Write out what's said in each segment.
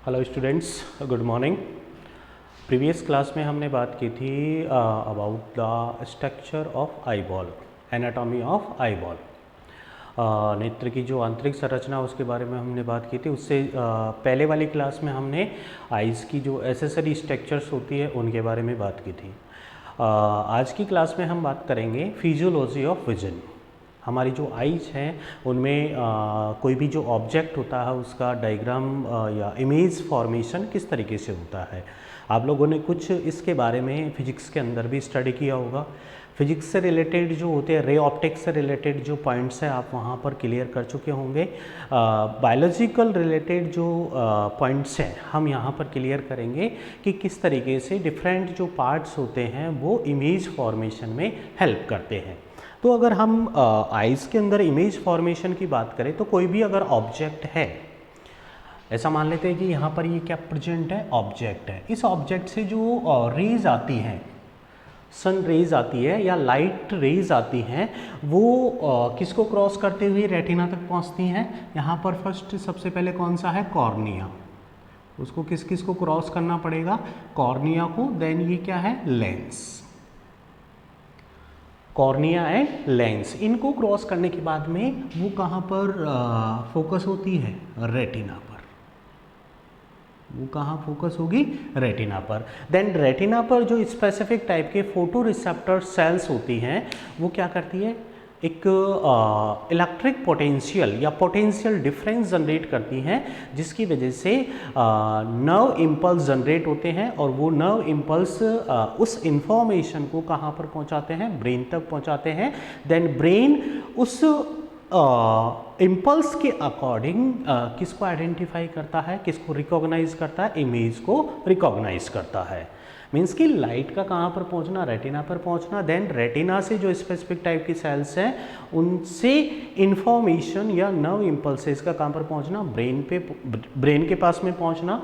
Hello students, good morning. Previous class में हमने बात की थी about the structure of eye ball, anatomy of eye ball. नेत्र की जो आंतरिक संरचना उसके बारे में हमने बात की थी। उससे पहले वाली क्लास में हमने आइज़ की जो एसेसरी स्ट्रक्चर्स होती है उनके बारे में बात की थी। आज की क्लास में हम बात करेंगे फिजियोलॉजी ऑफ विजन। हमारी जो आइज हैं उनमें कोई भी जो ऑब्जेक्ट होता है उसका डायग्राम या इमेज फॉर्मेशन किस तरीके से होता है। आप लोगों ने कुछ इसके बारे में फिजिक्स के अंदर भी स्टडी किया होगा। फिजिक्स से रिलेटेड जो होते हैं, रे ऑप्टिक्स से रिलेटेड जो पॉइंट्स हैं आप वहाँ पर क्लियर कर चुके होंगे। बायोलॉजिकल रिलेटेड जो पॉइंट्स हैं हम यहाँ पर क्लियर करेंगे कि किस तरीके से डिफरेंट जो पार्ट्स होते हैं वो इमेज फॉर्मेशन में हेल्प करते हैं। तो अगर हम आइज़ के अंदर इमेज फॉर्मेशन की बात करें तो कोई भी अगर ऑब्जेक्ट है, ऐसा मान लेते हैं कि यहाँ पर ये क्या प्रेजेंट है, ऑब्जेक्ट है। इस ऑब्जेक्ट से जो रेज आती हैं, सन रेज आती है या लाइट रेज आती हैं, वो किसको क्रॉस करते हुए रेटिना तक पहुँचती हैं। यहाँ पर फर्स्ट सबसे पहले कौन सा है, कॉर्निया। उसको किस किस को क्रॉस करना पड़ेगा, कॉर्निया को। देन ये क्या है, लेंस। कॉर्निया एंड लेंस, इनको क्रॉस करने के बाद में वो कहाँ पर फोकस होती है, रेटिना पर। वो कहाँ फोकस होगी, रेटिना पर। देन रेटिना पर जो स्पेसिफिक टाइप के फोटो रिसेप्टर सेल्स होती हैं वो क्या करती है, एक इलेक्ट्रिक पोटेंशियल या पोटेंशियल डिफरेंस जनरेट करती हैं, जिसकी वजह से नर्व इम्पल्स जनरेट होते हैं और वो नर्व इम्पल्स उस इंफॉर्मेशन को कहाँ पर पहुँचाते हैं, ब्रेन तक पहुँचाते हैं। देन ब्रेन उस इम्पल्स के अकॉर्डिंग किसको आइडेंटिफाई करता है, किसको रिकॉग्नाइज करता है, इमेज को रिकॉग्नाइज करता है। मीन्स कि लाइट का कहाँ पर पहुँचना, रेटिना पर पहुँचना। देन रेटिना से जो स्पेसिफिक टाइप की सेल्स हैं उनसे इंफॉर्मेशन या नर्व इम्पल्सेस का कहाँ पर पहुँचना, ब्रेन के पास में पहुँचना।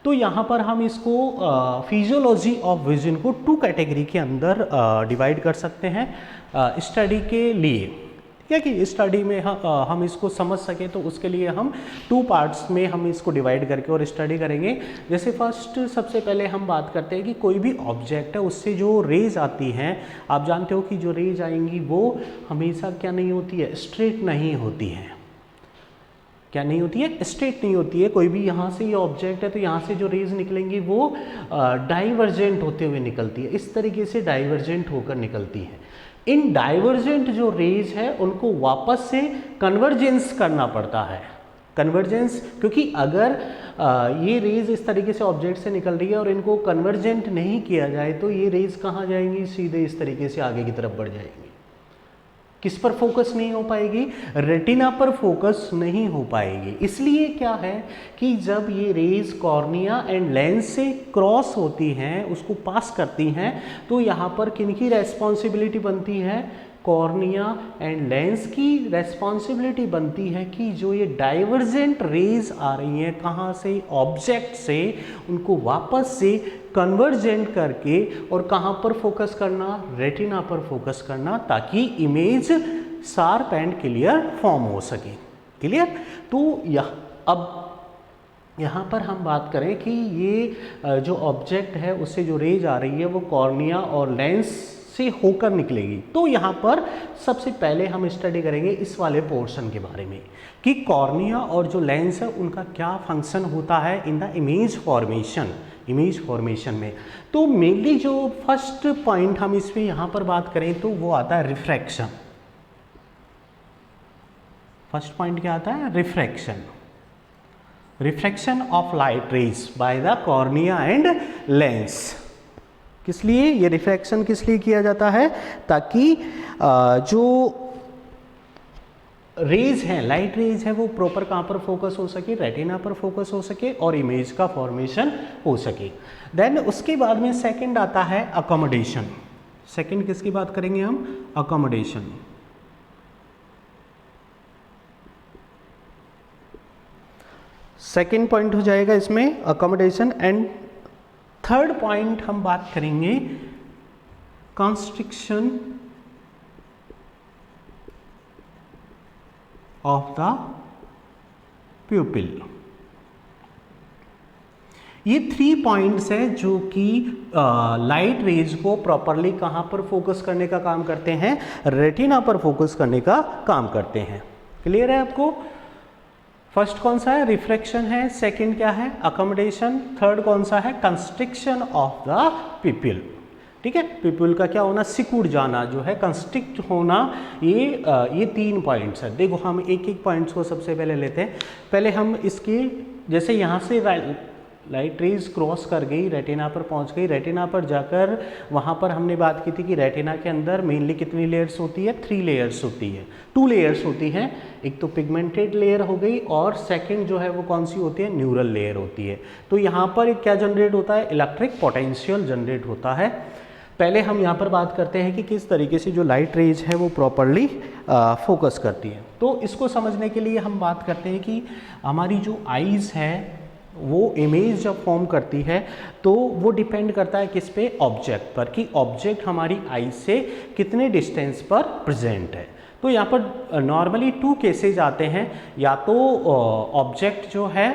तो यहाँ पर हम इसको फिजियोलॉजी ऑफ विजन को 2 कैटेगरी के अंदर डिवाइड कर सकते हैं स्टडी के लिए। ठीक है कि स्टडी में हम इसको समझ सकें तो उसके लिए हम 2 पार्ट्स में हम इसको डिवाइड करके और स्टडी करेंगे। जैसे फर्स्ट सबसे पहले हम बात करते हैं कि कोई भी ऑब्जेक्ट है उससे जो रेज आती हैं, आप जानते हो कि जो रेज आएंगी वो हमेशा क्या नहीं होती है, स्ट्रेट नहीं होती है। क्या नहीं होती है, स्ट्रेट नहीं होती है। कोई भी यहाँ से ये ऑब्जेक्ट है तो यहाँ से जो रेज निकलेंगी वो डाइवर्जेंट होते हुए निकलती है, इस तरीके से डाइवर्जेंट होकर निकलती है। इन डाइवर्जेंट जो रेज है उनको वापस से कन्वर्जेंस करना पड़ता है। कन्वर्जेंस, क्योंकि अगर ये रेज इस तरीके से ऑब्जेक्ट से निकल रही है और इनको कन्वर्जेंट नहीं किया जाए तो ये रेज कहाँ जाएंगी, सीधे इस तरीके से आगे की तरफ बढ़ जाएंगी। किस पर फोकस नहीं हो पाएगी, रेटिना पर फोकस नहीं हो पाएगी। इसलिए क्या है कि जब ये रेज कॉर्निया एंड लेंस से क्रॉस होती हैं, उसको पास करती हैं, तो यहाँ पर किनकी रेस्पॉन्सिबिलिटी बनती है, कॉर्निया एंड लेंस की रेस्पॉन्सिबिलिटी बनती है कि जो ये डाइवर्जेंट रेज आ रही हैं कहाँ से, ऑब्जेक्ट से, उनको वापस से कन्वर्जेंट करके और कहाँ पर फोकस करना, रेटिना पर फोकस करना, ताकि image sharp and clear form हो सके। क्लियर। तो अब यहाँ पर हम बात करें कि ये जो ऑब्जेक्ट है उससे जो रेज आ रही है वो कॉर्निया और लेंस से होकर निकलेगी। तो यहाँ पर सबसे पहले हम स्टडी करेंगे इस वाले पोर्शन के बारे में कि कॉर्निया और जो लेंस है उनका क्या फंक्शन होता है इन द इमेज फॉर्मेशन में। तो मेनली जो फर्स्ट पॉइंट हम इस पे यहाँ पर बात करें तो वो आता है रिफ्रैक्शन। फर्स्ट पॉइंट क्या आता है, refraction of light rays by the cornea and lens. किस लिए ये रिफ्रैक्शन किस लिए किया जाता है, ताकि जो रेज हैं, लाइट रेज है, वो प्रॉपर कहाँ पर फोकस हो सके, रेटिना पर फोकस हो सके और इमेज का फॉर्मेशन हो सके। देन उसके बाद में सेकंड आता है अकोमोडेशन। सेकंड किसकी बात करेंगे हम, अकोमोडेशन। सेकंड पॉइंट हो जाएगा इसमें अकोमोडेशन। एंड थर्ड पॉइंट हम बात करेंगे कंस्ट्रिक्शन ऑफ द प्यूपिल। ये 3 पॉइंट्स हैं जो कि लाइट रेज को प्रॉपरली कहाँ पर फोकस करने का काम करते हैं, रेटिना पर फोकस करने का काम करते हैं। क्लियर है आपको? फर्स्ट कौन सा है, रिफ्रैक्शन है, सेकंड क्या है, अकोमोडेशन, थर्ड कौन सा है, कंस्ट्रिक्शन ऑफ द पिपिल। ठीक है, पिपिल का क्या होना, सिकुड़ जाना जो है, कंस्ट्रिक्ट होना, ये 3 पॉइंट्स है। देखो हम एक एक पॉइंट्स को सबसे पहले लेते हैं। पहले हम इसकी, जैसे यहाँ से लाइट रेज क्रॉस कर गई, रेटिना पर पहुँच गई, रेटिना पर जाकर वहाँ पर हमने बात की थी कि रेटिना के अंदर मेनली कितनी लेयर्स होती है, 3 लेयर्स होती है, 2 लेयर्स होती हैं। एक तो पिगमेंटेड लेयर हो गई और सेकंड जो है वो कौन सी होती है, न्यूरल लेयर होती है। तो यहाँ पर क्या जनरेट होता है, इलेक्ट्रिक पोटेंशियल जनरेट होता है। पहले हम यहाँ पर बात करते हैं कि किस तरीके से जो लाइट रेज है वो प्रॉपरली फोकस करती है। तो इसको समझने के लिए हम बात करते हैं कि हमारी जो आईज़ है वो इमेज जब फॉर्म करती है तो वो डिपेंड करता है किस पे, ऑब्जेक्ट पर, कि ऑब्जेक्ट हमारी आई से कितने डिस्टेंस पर प्रेजेंट है। तो यहाँ पर नॉर्मली 2 केसेज आते हैं, या तो ऑब्जेक्ट जो है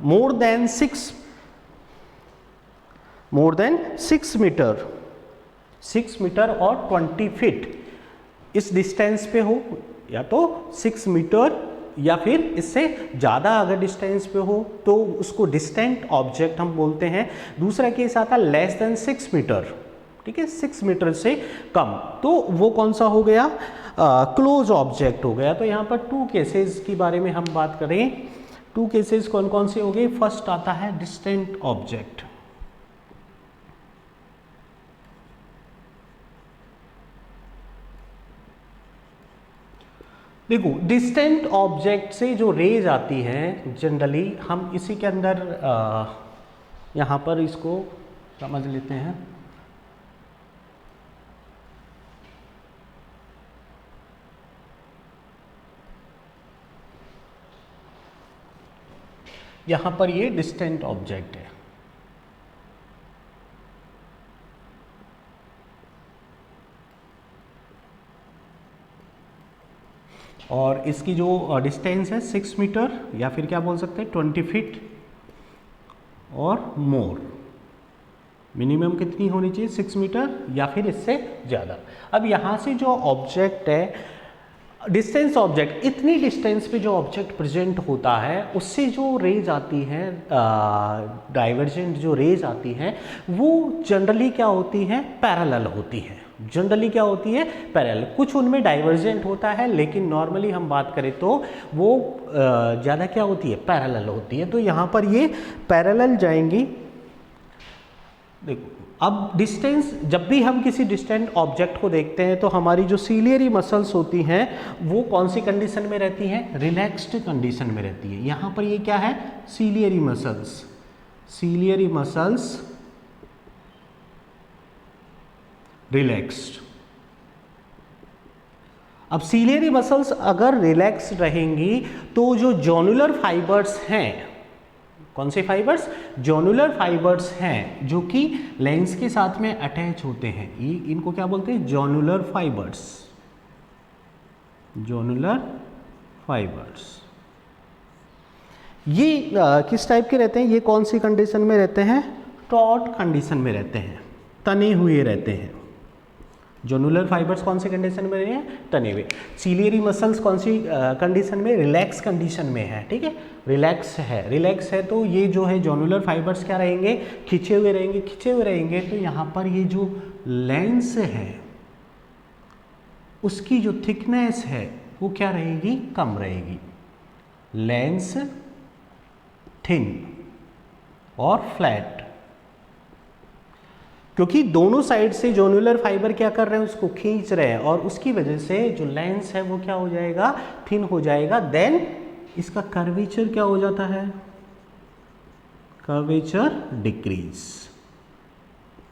मोर देन 6 मीटर, 6 मीटर और 20 फीट इस डिस्टेंस पे हो, या तो 6 मीटर या फिर इससे ज़्यादा अगर डिस्टेंस पे हो तो उसको डिस्टेंट ऑब्जेक्ट हम बोलते हैं। दूसरा केस आता है लेस देन 6 मीटर, ठीक है, 6 मीटर से कम, तो वो कौन सा हो गया, क्लोज ऑब्जेक्ट हो गया। तो यहाँ पर 2 केसेस के बारे में हम बात करें। 2 केसेस कौन कौन से हो गए, फर्स्ट आता है डिस्टेंट ऑब्जेक्ट। देखो डिस्टेंट ऑब्जेक्ट से जो रेज आती है जनरली हम इसी के अंदर यहाँ पर इसको समझ लेते हैं। यहाँ पर ये डिस्टेंट ऑब्जेक्ट है, और इसकी जो डिस्टेंस है 6 मीटर या फिर क्या बोल सकते हैं 20 फीट और मोर। मिनिमम कितनी होनी चाहिए, 6 मीटर या फिर इससे ज़्यादा। अब यहाँ से जो ऑब्जेक्ट है, डिस्टेंस ऑब्जेक्ट, इतनी डिस्टेंस पे जो ऑब्जेक्ट प्रेजेंट होता है उससे जो रेज आती है, डाइवर्जेंट जो रेज आती है वो जनरली क्या होती है, पैरेलल होती है। जनरली क्या होती है, पैरेलल। कुछ उनमें डाइवर्जेंट होता है लेकिन नॉर्मली हम बात करें तो वो ज़्यादा क्या होती है, पैरेलल होती है। तो यहाँ पर ये पैरेलल जाएंगी। देखो अब डिस्टेंस, जब भी हम किसी डिस्टेंट ऑब्जेक्ट को देखते हैं तो हमारी जो सीलियरी मसल्स होती हैं वो कौन सी कंडीशन में रहती हैं, रिलैक्स्ड कंडीशन में रहती है। यहाँ पर ये क्या है, ciliary muscles, ciliary muscles relaxed. अब सीलियरी मसल्स अगर रिलैक्स रहेंगी तो जो जोनुलर फाइबर्स हैं, कौन से फाइबर्स, जोनुलर फाइबर्स हैं जो कि लेंस के साथ में अटैच होते हैं, ये इनको क्या बोलते हैं, जोनुलर फाइबर्स, जोनुलर फाइबर्स। ये किस टाइप के रहते हैं, ये कौन सी कंडीशन में रहते हैं, टॉट कंडीशन में रहते हैं, तने हुए रहते हैं। जोनुलर फाइबर्स कौन सी कंडीशन में रहे हैं, तने हुए। सीलियरी मसल्स कौन सी कंडीशन में, रिलैक्स कंडीशन में है, ठीक है, रिलैक्स है, रिलैक्स है। तो ये जो है जोनुलर फाइबर्स क्या रहेंगे, खिंचे हुए रहेंगे, खिंचे हुए रहेंगे। तो यहाँ पर ये जो लेंस है उसकी जो थिकनेस है वो क्या रहेगी, कम रहेगी। लेंस थिन और फ्लैट, क्योंकि दोनों साइड से जोनुलर फाइबर क्या कर रहे हैं, उसको खींच रहे हैं, और उसकी वजह से जो लेंस है वो क्या हो जाएगा, थिन हो जाएगा। देन इसका कर्वेचर क्या हो जाता है, कर्वेचर डिक्रीज,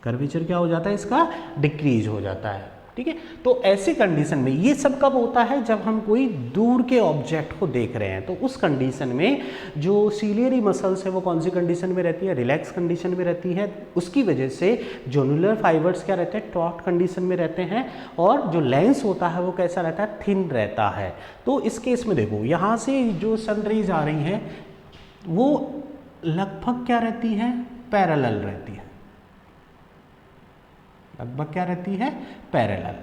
कर्वेचर क्या हो जाता है, इसका डिक्रीज हो जाता है, ठीक है। तो ऐसी कंडीशन में ये सब कब होता है, जब हम कोई दूर के ऑब्जेक्ट को देख रहे हैं। तो उस कंडीशन में जो सीलियरी मसल्स है वो कौन सी कंडीशन में रहती है, रिलैक्स कंडीशन में रहती है। उसकी वजह से जोनुलर फाइबर्स क्या रहते हैं, टॉट कंडीशन में रहते हैं, और जो लेंस होता है वो कैसा रहता है, थिन रहता है। तो इस केस में देखो यहाँ से जो सन रेज आ रही हैं वो लगभग क्या रहती है, पैरेलल रहती है, लगभग क्या रहती है, पैरेलल।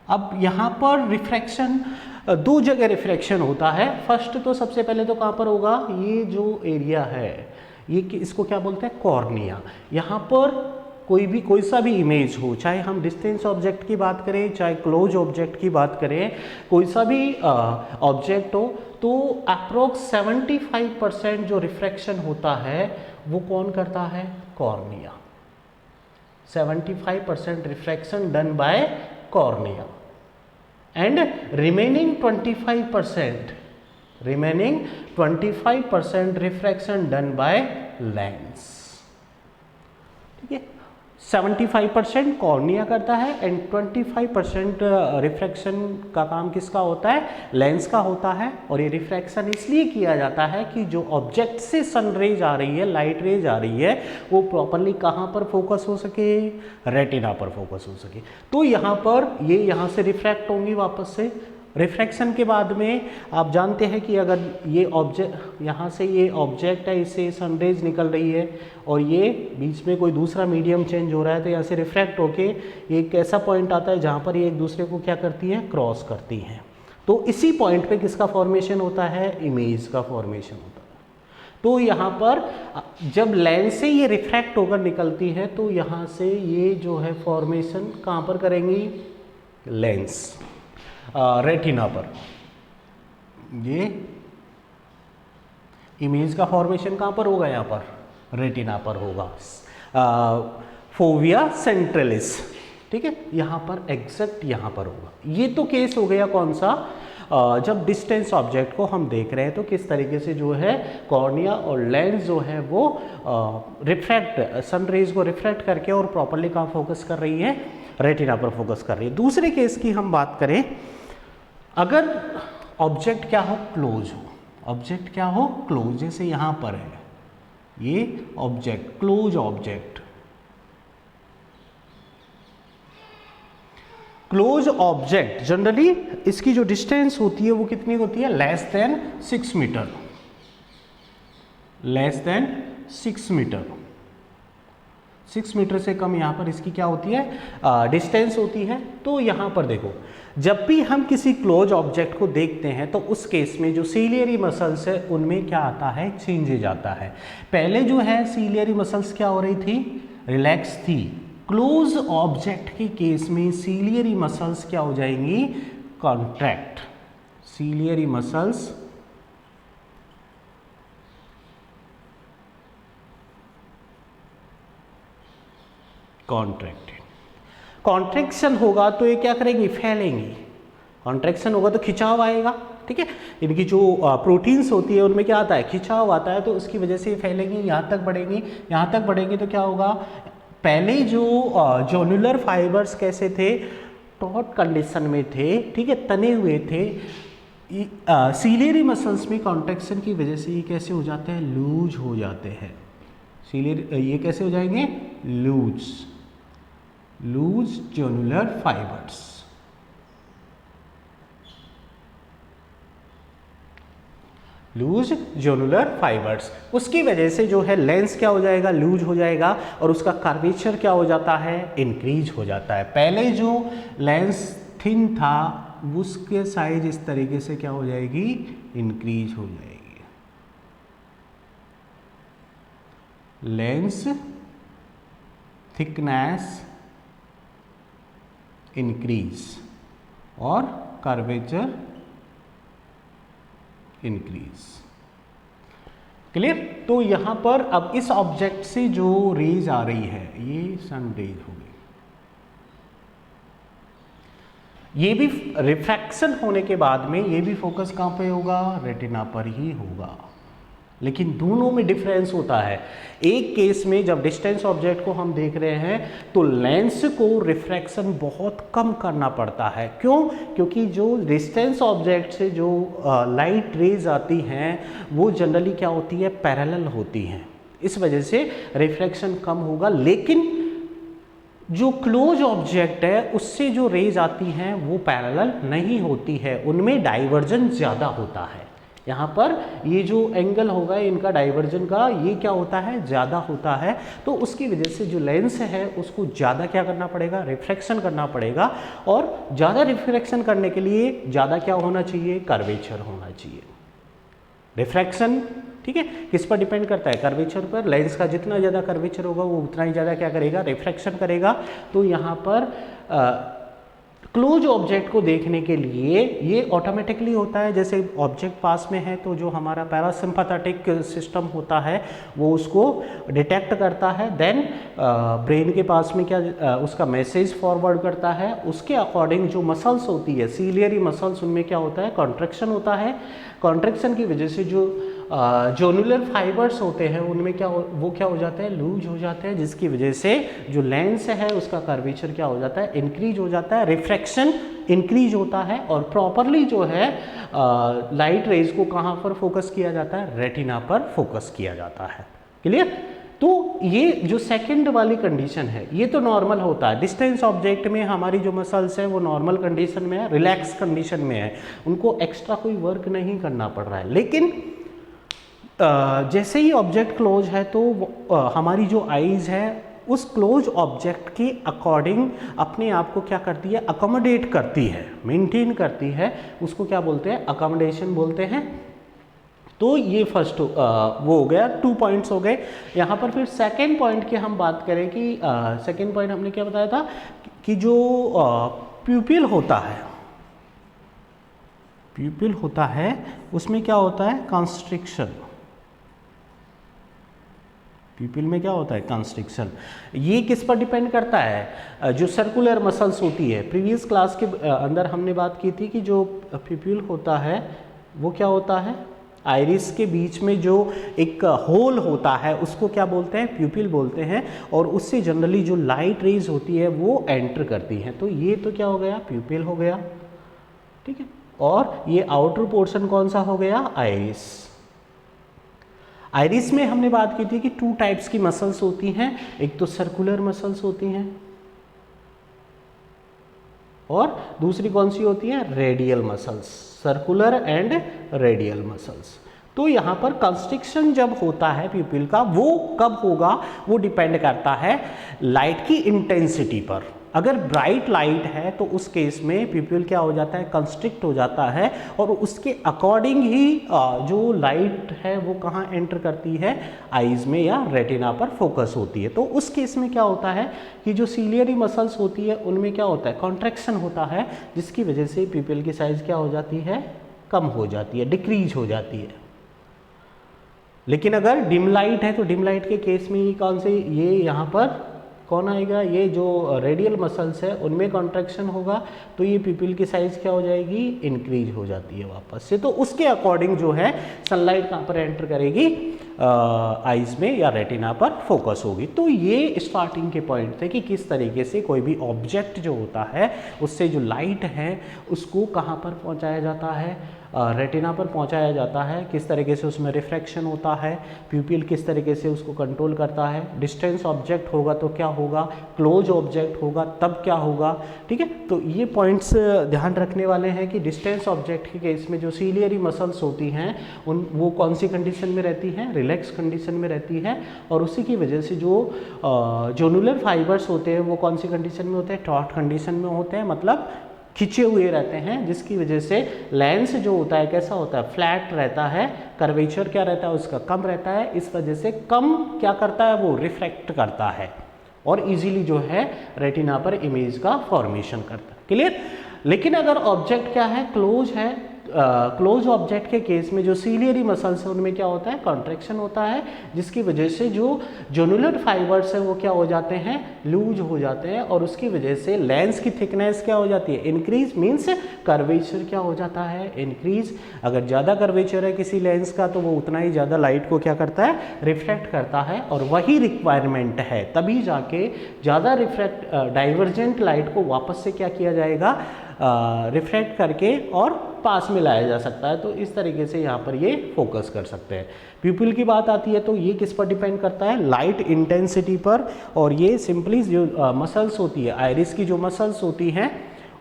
अब यहाँ पर रिफ्रैक्शन, दो जगह रिफ्रैक्शन होता है। फर्स्ट तो सबसे पहले तो कहाँ पर होगा, ये जो एरिया है ये इसको क्या बोलते हैं, कॉर्निया। यहाँ पर कोई सा भी इमेज हो, चाहे हम डिस्टेंस ऑब्जेक्ट की बात करें चाहे क्लोज ऑब्जेक्ट की बात करें, कोई सा भी ऑब्जेक्ट हो, तो अप्रोक्स 75% जो रिफ्रैक्शन होता है वो कौन करता है, cornea. 75% refraction done by cornea and remaining 25% refraction done by lens. ठीक है, 75% कॉर्निया करता है एंड 25% रिफ्रैक्शन का काम किसका होता है, लेंस का होता है। और ये रिफ्रैक्शन इसलिए किया जाता है कि जो ऑब्जेक्ट से सन रेज आ रही है, लाइट रेज आ रही है, वो प्रॉपरली कहाँ पर फोकस हो सके, रेटिना पर फोकस हो सके। तो यहाँ पर ये यहाँ से रिफ्रैक्ट होंगी वापस से। रिफ्रैक्शन के बाद में आप जानते हैं कि अगर ये ऑब्जेक्ट, यहाँ से ये ऑब्जेक्ट है, इससे सनरेज निकल रही है और ये बीच में कोई दूसरा मीडियम चेंज हो रहा है, तो यहाँ से रिफ्रैक्ट होके एक ऐसा पॉइंट आता है जहाँ पर ये एक दूसरे को क्या करती है, क्रॉस करती हैं। तो इसी पॉइंट पे किसका फॉर्मेशन होता है, इमेज का फॉर्मेशन होता है। तो यहाँ पर जब लेंस से ये रिफ्रैक्ट होकर निकलती है तो यहाँ से ये जो है फॉर्मेशन कहाँ पर करेंगी, लेंस रेटिना पर। ये इमेज का फॉर्मेशन कहाँ पर होगा, यहाँ पर रेटिना पर होगा, फोविया सेंट्रलिस। ठीक है, यहाँ पर एग्जैक्ट यहाँ पर होगा। ये तो केस हो गया कौन सा, जब डिस्टेंस ऑब्जेक्ट को हम देख रहे हैं तो किस तरीके से जो है कॉर्निया और लेंस जो है वो रिफ्रैक्ट, सन रेज को रिफ्रैक्ट करके और प्रॉपरली कहाँ फोकस कर रही है, रेटिना पर फोकस कर रही है। दूसरे केस की हम बात करें, अगर ऑब्जेक्ट क्या हो, क्लोज हो, ऑब्जेक्ट क्या हो, क्लोज, जैसे यहाँ पर है ये object, close object, close object generally इसकी जो डिस्टेंस होती है वो कितनी होती है, less than 6 metre, less than 6 metre. 6 metre से कम यहाँ पर इसकी क्या होती है, डिस्टेंस होती है। तो यहाँ पर देखो, जब भी हम किसी क्लोज ऑब्जेक्ट को देखते हैं तो उस केस में जो सीलियरी मसल्स है उनमें क्या आता है, चेंजेज आता है। पहले जो है सीलियरी मसल्स क्या हो रही थी, रिलैक्स थी। क्लोज ऑब्जेक्ट के केस में सीलियरी मसल्स क्या हो जाएंगी, contract. Ciliary muscles contracted. Contraction होगा तो ये क्या करेंगी, फैलेंगी। कॉन्ट्रैक्शन होगा तो खिंचाव आएगा। ठीक है, इनकी जो प्रोटीन्स होती है उनमें क्या आता है, खिंचाव आता है, तो उसकी वजह से फैलेंगी, यहाँ तक बढ़ेंगी। यहाँ तक बढ़ेंगी तो क्या होगा, पहले जो जोनुलर फाइबर्स कैसे थे, टॉट कंडीशन में थे, ठीक है, तने हुए थे। सीलियरी मसल्स में कॉन्ट्रैक्शन की वजह से ये कैसे हो जाते हैं, लूज हो जाते हैं। सीलियर ये कैसे हो जाएंगे, लूज जोनुलर फाइबर्स। लूज जोनुलर फाइबर्स, उसकी वजह से जो है लेंस क्या हो जाएगा, लूज हो जाएगा और उसका कर्वेचर क्या हो जाता है, इंक्रीज हो जाता है। पहले जो लेंस थिन था उसके साइज इस तरीके से क्या हो जाएगी, इंक्रीज हो जाएगी। लेंस थिकनेस इंक्रीज और कर्वेचर इंक्रीज। क्लियर। तो यहां पर अब इस ऑब्जेक्ट से जो रेज आ रही है ये सन रेज हो गई, ये भी रिफ्रैक्शन होने के बाद में ये भी फोकस कहां पे होगा, रेटिना पर ही होगा। लेकिन दोनों में डिफरेंस होता है। एक केस में जब डिस्टेंस ऑब्जेक्ट को हम देख रहे हैं तो लेंस को रिफ्रैक्शन बहुत कम करना पड़ता है। क्यों? क्योंकि जो डिस्टेंस ऑब्जेक्ट से जो लाइट रेज आती हैं वो जनरली क्या होती है, पैरेलल होती हैं, इस वजह से रिफ्रैक्शन कम होगा। लेकिन जो क्लोज ऑब्जेक्ट है उससे जो रेज आती हैं वो पैरेलल नहीं होती है, उनमें डाइवर्जन ज़्यादा होता है। यहाँ पर ये जो एंगल होगा इनका डाइवर्जन का ये क्या होता है, ज़्यादा होता है, तो उसकी वजह से जो लेंस है उसको ज़्यादा क्या करना पड़ेगा, रिफ्रैक्शन करना पड़ेगा। और ज़्यादा रिफ्रैक्शन करने के लिए ज़्यादा क्या होना चाहिए, कर्वेचर होना चाहिए। रिफ्रैक्शन ठीक है किस पर डिपेंड करता है, कर्वेचर पर। लेंस का जितना ज़्यादा कर्वेचर होगा वो उतना ही ज़्यादा क्या करेगा, रिफ्रैक्शन करेगा। तो यहाँ पर क्लोज ऑब्जेक्ट को देखने के लिए ये ऑटोमेटिकली होता है, जैसे ऑब्जेक्ट पास में है तो जो हमारा पैरासिम्पैथेटिक सिस्टम होता है वो उसको डिटेक्ट करता है, देन ब्रेन के पास में क्या उसका मैसेज फॉरवर्ड करता है, उसके अकॉर्डिंग जो मसल्स होती है, सीलियरी मसल्स, उनमें क्या होता है, कॉन्ट्रैक्शन होता है। कॉन्ट्रैक्शन की वजह से जो जोनुलर फाइबर्स होते हैं उनमें वो क्या हो जाते हैं, लूज हो जाते हैं, जिसकी वजह से जो लेंस है उसका कर्वेचर क्या हो जाता है, इंक्रीज हो जाता है, रिफ्रैक्शन इंक्रीज होता है। और प्रॉपरली जो है लाइट रेज को कहाँ पर फोकस किया जाता है, रेटिना पर फोकस किया जाता है। क्लियर। तो ये जो सेकंड वाली कंडीशन है ये तो नॉर्मल होता है। डिस्टेंस ऑब्जेक्ट में हमारी जो मसल्स है वो नॉर्मल कंडीशन में है, रिलैक्स कंडीशन में है, उनको एक्स्ट्रा कोई वर्क नहीं करना पड़ रहा है। लेकिन जैसे ही ऑब्जेक्ट क्लोज है तो हमारी जो आईज है उस क्लोज ऑब्जेक्ट के अकॉर्डिंग अपने आप को क्या करती है, अकोमोडेट करती है, मेंटेन करती है, उसको क्या बोलते हैं, अकोमोडेशन बोलते हैं। तो ये फर्स्ट वो हो गया, 2 पॉइंट्स हो गए। यहाँ पर फिर सेकेंड पॉइंट की हम बात करें कि सेकेंड पॉइंट हमने क्या बताया था कि जो प्यूपिल होता है, प्यूपिल होता है उसमें क्या होता है, कंस्ट्रिक्शन। प्यूपिल में क्या होता है, कंस्ट्रिक्शन। ये किस पर डिपेंड करता है, जो सर्कुलर मसल्स होती है। प्रीवियस क्लास के अंदर हमने बात की थी कि जो प्यूपिल होता है वो क्या होता है, आइरिस के बीच में जो एक होल होता है उसको क्या बोलते हैं, प्यूपिल बोलते हैं। और उससे जनरली जो लाइट रेज होती है वो एंटर करती हैं। तो ये तो क्या हो गया, प्यूपिल हो गया, ठीक है। और ये आउटर पोर्शन कौन सा हो गया, आइरिस। आइरिस में हमने बात की थी कि 2 टाइप्स की मसल्स होती हैं, एक तो सर्कुलर मसल्स होती हैं और दूसरी कौन सी होती है, radial muscles, circular and radial muscles. तो यहाँ पर कंस्ट्रिक्शन जब होता है प्यूपिल का, वो कब होगा, वो डिपेंड करता है लाइट की इंटेंसिटी पर। अगर ब्राइट लाइट है तो उस केस में प्यूपिल क्या हो जाता है, कंस्ट्रिक्ट हो जाता है, और उसके अकॉर्डिंग ही जो लाइट है वो कहाँ एंटर करती है, आईज में या रेटिना पर फोकस होती है। तो उस केस में क्या होता है कि जो सीलियरी मसल्स होती है उनमें क्या होता है, कॉन्ट्रैक्शन होता है, जिसकी वजह से प्यूपिल की साइज क्या हो जाती है, कम हो जाती है, डिक्रीज हो जाती है। लेकिन अगर डिम लाइट है तो डिम लाइट के केस में ये कौन से, ये यहाँ पर कौन आएगा, ये जो रेडियल मसल्स है उनमें कॉन्ट्रैक्शन होगा, तो ये प्यूपिल की साइज क्या हो जाएगी, इंक्रीज हो जाती है वापस से। तो उसके अकॉर्डिंग जो है सनलाइट कहाँ पर एंटर करेगी, आइज में या रेटिना पर फोकस होगी। तो ये स्टार्टिंग के पॉइंट थे कि किस तरीके से कोई भी ऑब्जेक्ट जो होता है उससे जो लाइट है उसको कहाँ पर पहुँचाया जाता है, रेटिना पर पहुंचाया जाता है, किस तरीके से उसमें रिफ्रैक्शन होता है, प्यूपिल किस तरीके से उसको कंट्रोल करता है। डिस्टेंस ऑब्जेक्ट होगा तो क्या होगा, क्लोज ऑब्जेक्ट होगा तब क्या होगा, ठीक है। तो ये पॉइंट्स ध्यान रखने वाले हैं कि डिस्टेंस ऑब्जेक्ट के केस में जो सीलियरी मसल्स होती हैं वो कौन सी कंडीशन में रहती हैं, रिलैक्स कंडीशन में रहती है। और उसी की वजह से जो जोनुलर फाइबर्स होते हैं वो कौन सी कंडीशन में होते हैं, टॉट कंडीशन में होते हैं, मतलब खिंचे हुए रहते हैं, जिसकी वजह से लेंस जो होता है कैसा होता है, फ्लैट रहता है, कर्वेचर क्या रहता है उसका, कम रहता है। इस वजह से कम क्या करता है, वो रिफ्रैक्ट करता है और इजीली जो है रेटिना पर इमेज का फॉर्मेशन करता है। क्लियर। लेकिन अगर ऑब्जेक्ट क्या है, क्लोज है, क्लोज ऑब्जेक्ट के केस में जो सीलियरी मसल्स है उनमें क्या होता है, कॉन्ट्रैक्शन होता है, जिसकी वजह से जो जोनुलर फाइबर्स है वो क्या हो जाते हैं, लूज हो जाते हैं। और उसकी वजह से लेंस की थिकनेस क्या हो जाती है, इंक्रीज, मीन्स कर्वेचर क्या हो जाता है, इंक्रीज। अगर ज़्यादा कर्वेचर है किसी लेंस का तो वो उतना ही ज़्यादा लाइट को क्या करता है, रिफ्लेक्ट करता है। और वही रिक्वायरमेंट है, तभी जाके ज़्यादा डाइवर्जेंट लाइट को वापस से क्या किया जाएगा, रिफ्लेक्ट करके और पास में लाया जा सकता है। तो इस तरीके से यहाँ पर ये फोकस कर सकते हैं। प्यूपिल की बात आती है तो ये किस पर डिपेंड करता है, लाइट इंटेंसिटी पर। और ये सिंपली जो मसल्स होती है, आइरिस की जो मसल्स होती हैं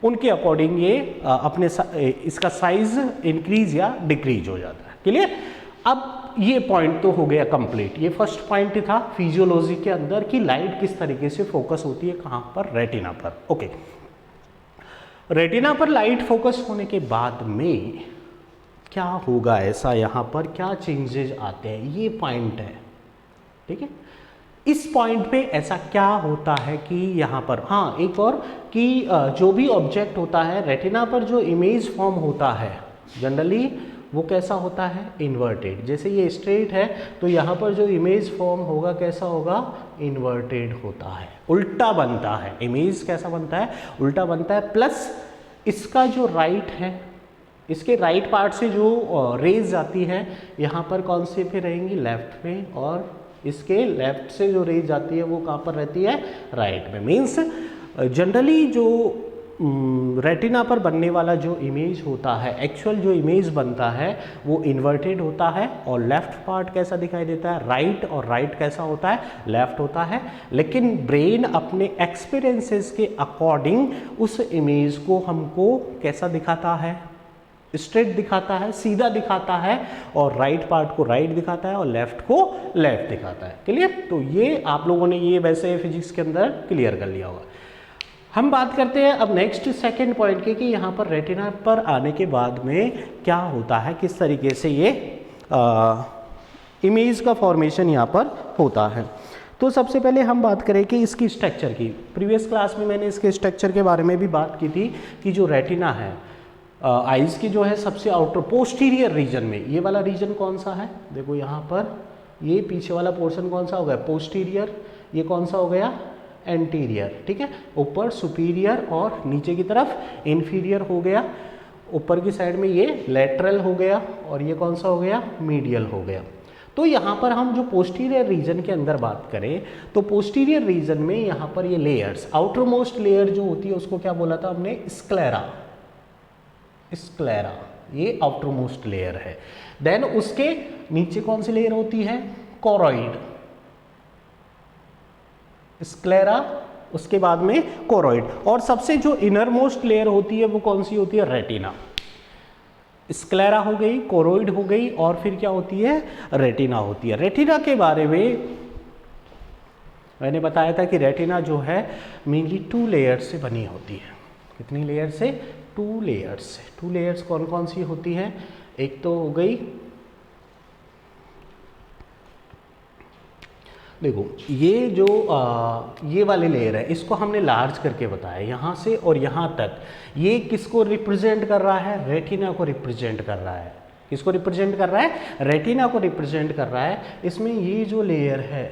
उनके अकॉर्डिंग ये अपने इसका साइज इंक्रीज या डिक्रीज हो जाता है। क्लियर। अब ये पॉइंट तो हो गया कंप्लीट। ये फर्स्ट पॉइंट था फिजियोलॉजी के अंदर कि लाइट किस तरीके से फोकस होती है, कहाँ पर, रेटिना पर। ओके, रेटिना पर लाइट फोकस होने के बाद में क्या होगा ऐसा, यहाँ पर क्या चेंजेस आते हैं, ये पॉइंट है, ठीक है। इस पॉइंट पे ऐसा क्या होता है कि यहाँ पर, हाँ एक और कि जो भी ऑब्जेक्ट होता है रेटिना पर जो इमेज फॉर्म होता है जनरली वो कैसा होता है, इन्वर्टेड। जैसे ये स्ट्रेट है तो यहाँ पर जो इमेज फॉर्म होगा कैसा होगा, इन्वर्टेड होता है, उल्टा बनता है। इमेज कैसा बनता है, उल्टा बनता है। प्लस इसका जो राइट है, इसके राइट पार्ट से जो रेज आती है यहाँ पर कौन से पे रहेंगी, लेफ्ट में, और इसके लेफ्ट से जो रेज आती है वो कहाँ पर रहती है, राइट में। मीन्स जनरली जो रेटिना पर बनने वाला जो इमेज होता है, एक्चुअल जो इमेज बनता है वो इन्वर्टेड होता है, और लेफ्ट पार्ट कैसा दिखाई देता है, राइट, और राइट कैसा होता है, लेफ्ट होता है। लेकिन ब्रेन अपने एक्सपीरियंसेस के अकॉर्डिंग उस इमेज को हमको कैसा दिखाता है, स्ट्रेट दिखाता है, सीधा दिखाता है, और राइट पार्ट को राइट दिखाता है और लेफ्ट को लेफ्ट दिखाता है। क्लियर। तो ये आप लोगों ने ये वैसे फिजिक्स के अंदर क्लियर कर लिया होगा। हम बात करते हैं अब नेक्स्ट सेकंड पॉइंट की कि यहाँ पर रेटिना पर आने के बाद में क्या होता है, किस तरीके से ये इमेज का फॉर्मेशन यहाँ पर होता है। तो सबसे पहले हम बात करें कि इसकी स्ट्रक्चर की। प्रीवियस क्लास में मैंने इसके स्ट्रक्चर के बारे में भी बात की थी कि जो रेटिना है आइज़ की जो है सबसे आउटर पोस्टीरियर रीजन में, ये वाला रीजन कौन सा है, देखो यहाँ पर ये पीछे वाला पोर्शन कौन सा हो गया, पोस्टीरियर, ये कौन सा हो गया, एंटीरियर, ठीक है। ऊपर सुपीरियर और नीचे की तरफ इंफीरियर हो गया, ऊपर की साइड में ये लेटरल हो गया, और ये कौन सा हो गया, मीडियल हो गया। तो यहाँ पर हम जो पोस्टीरियर रीजन के अंदर बात करें तो पोस्टीरियर रीजन में यहाँ पर ये लेयर्स, आउटर मोस्ट लेयर जो होती है उसको क्या बोला था हमने, स्क्लेरा, स्क्लेरा, ये आउटर मोस्ट लेयर है। देन उसके नीचे कौन सी लेयर होती है, कोरोइड, स्क्लेरा, उसके बाद में कोरोइड, और सबसे जो इनर मोस्ट लेयर होती है वो कौन सी होती है, रेटिना। स्क्लेरा हो गई, कोरोइड हो गई, और फिर क्या होती है, रेटिना होती है। रेटिना के बारे में मैंने बताया था कि रेटिना जो है मेनली 2 लेयर्स से बनी होती है। कितनी लेयर से, 2 लेयर्स से। 2 लेयर्स कौन कौन सी होती हैं, एक तो हो गई, देखो ये जो ये वाली लेयर है इसको हमने लार्ज करके बताया, यहाँ से और यहाँ तक। ये किसको रिप्रेजेंट कर रहा है, रेटिना को रिप्रेजेंट कर रहा है। किसको रिप्रेजेंट कर रहा है, रेटिना को रिप्रेजेंट कर रहा है। इसमें ये जो लेयर है,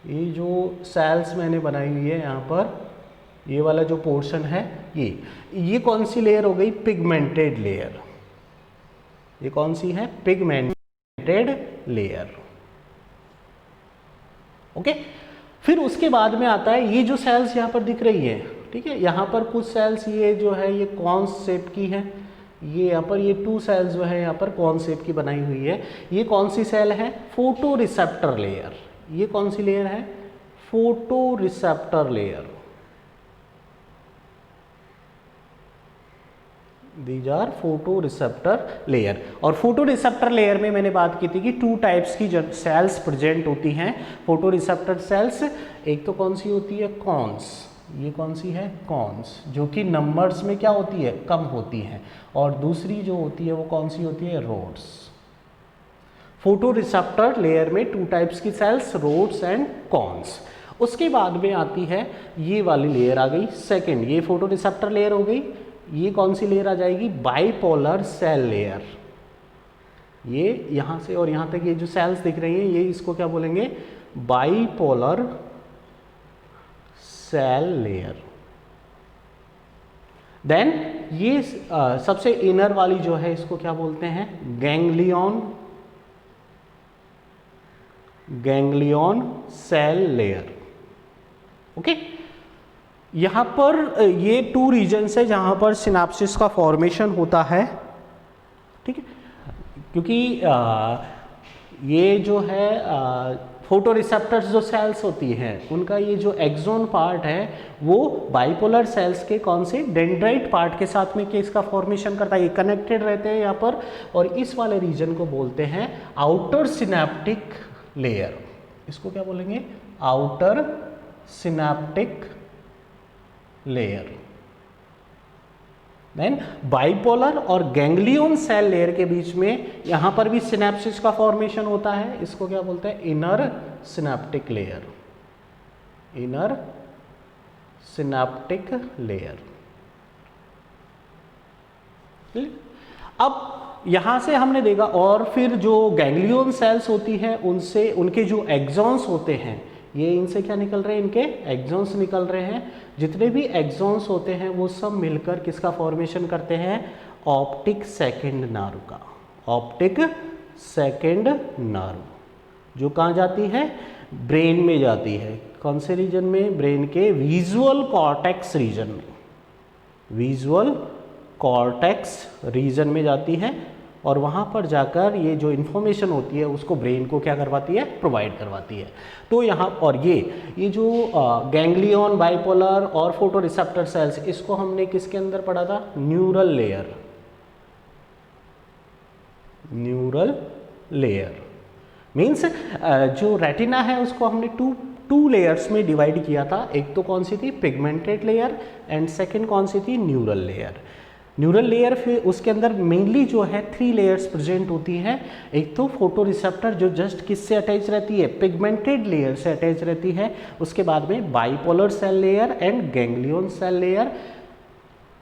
ये जो सेल्स मैंने बनाई हुई है यहाँ पर, ये वाला जो पोर्शन है, ये कौन सी लेयर हो गई, पिगमेंटेड लेयर। ये कौन सी है, पिगमेंटेड लेयर। ओके। फिर उसके बाद में आता है ये जो सेल्स यहाँ पर दिख रही है, ठीक है, यहाँ पर कुछ सेल्स ये जो है ये कॉन शेप की है, ये यहाँ पर ये 2 सेल्स जो है यहाँ पर कॉन शेप की बनाई हुई है। ये कौन सी सेल है, फोटो रिसेप्टर लेयर। ये कौन सी लेयर है, photoreceptor layer. These are photoreceptor layer. और फोटो रिसेप्टर लेयर में मैंने बात की थी कि 2 टाइप्स की सेल्स प्रेजेंट होती हैं फोटो रिसेप्टर सेल्स। एक तो कौन सी होती है, कॉन्स, ये कौन सी है, कॉन्स, जो कि नंबर्स में क्या होती है, कम होती हैं। और दूसरी जो होती है वो कौन सी होती है, रोड्स। फोटो रिसेप्टर लेयर में 2 टाइप्स की सेल्स, रोड्स एंड कॉन्स। उसके बाद में आती है ये वाली लेयर आ गई सेकेंड, ये फोटो रिसेप्टर लेयर हो गई। ये कौन सी लेयर आ जाएगी, बाइपोलर सेल लेयर। ये यहाँ से और यहाँ तक ये जो सेल्स दिख रही हैं, ये इसको क्या बोलेंगे, बाइपोलर सेल लेयर। देन ये सबसे इनर वाली जो है इसको क्या बोलते हैं, ganglion, ganglion cell layer. Okay. यहाँ पर ये 2 रीजन्स है जहाँ पर सिनाप्सिस का फॉर्मेशन होता है, ठीक है। क्योंकि ये जो है फोटो रिसेप्टर्स जो सेल्स होती हैं उनका ये जो एक्सोन पार्ट है वो बाइपोलर सेल्स के कौन से डेंड्राइट पार्ट के साथ में किसका फॉर्मेशन करता है, ये कनेक्टेड रहते हैं यहाँ पर, और इस वाले रीजन को बोलते हैं आउटर सिनेप्टिक लेयर। इसको क्या बोलेंगे, outer synaptic layer. Then bipolar और गैंग्लियन सेल लेयर के बीच में यहां पर भी सिनेप्सिस का फॉर्मेशन होता है, इसको क्या बोलते हैं, inner synaptic layer, inner synaptic layer. अब यहां से हमने देखा, और फिर जो गैंग्लियन सेल्स होती हैं उनसे उनके जो एक्सॉन्स होते हैं, ये इनसे क्या निकल रहे हैं, इनके एक्सॉन्स निकल रहे हैं। जितने भी एक्सॉन्स होते हैं वो सब मिलकर किसका फॉर्मेशन करते हैं, ऑप्टिक सेकंड नर्व का, ऑप्टिक सेकंड नर्व, जो कहाँ जाती है, ब्रेन में जाती है। कौन से रीजन में, ब्रेन के विजुअल कॉर्टेक्स रीजन में, विजुअल कॉर्टेक्स रीजन में जाती है, और वहाँ पर जाकर ये जो इन्फॉर्मेशन होती है उसको ब्रेन को क्या करवाती है, प्रोवाइड करवाती है। तो यहाँ और ये जो गैंग्लियन, बाइपोलर और फोटो रिसेप्टर सेल्स, इसको हमने किसके अंदर पढ़ा था, neural layer, neural layer. Means जो रेटिना है उसको हमने टू लेयर्स में डिवाइड किया था, एक तो कौन सी थी, पिगमेंटेड लेयर, एंड सेकेंड कौन सी थी, न्यूरल लेयर। न्यूरल लेयर फिर उसके अंदर मेनली जो है 3 लेयर्स प्रेजेंट होती हैं। एक तो फोटो रिसेप्टर जो जस्ट किससे अटैच रहती है, पिगमेंटेड लेयर से अटैच रहती है। उसके बाद में bipolar cell layer and ganglion cell layer.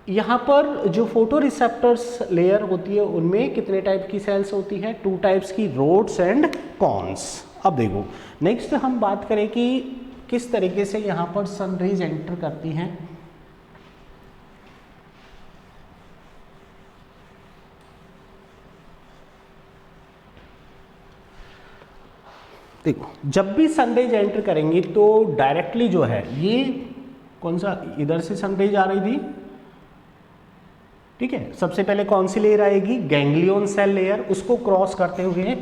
यहाँ पर जो फोटो रिसेप्टर्स लेयर होती है उनमें कितने टाइप की सेल्स होती हैं, 2 टाइप्स की, रोड्स एंड कॉन्स। अब देखो नेक्स्ट हम बात करें कि किस तरीके से यहाँ पर सनरेज एंटर करती हैं। देखो जब भी सनरेज एंटर करेंगी तो डायरेक्टली जो है, ये कौन सा, इधर से सनरेज आ रही थी, ठीक है, सबसे पहले कौन सी लेयर आएगी, गैंग्लियन सेल लेयर, उसको क्रॉस करते हुए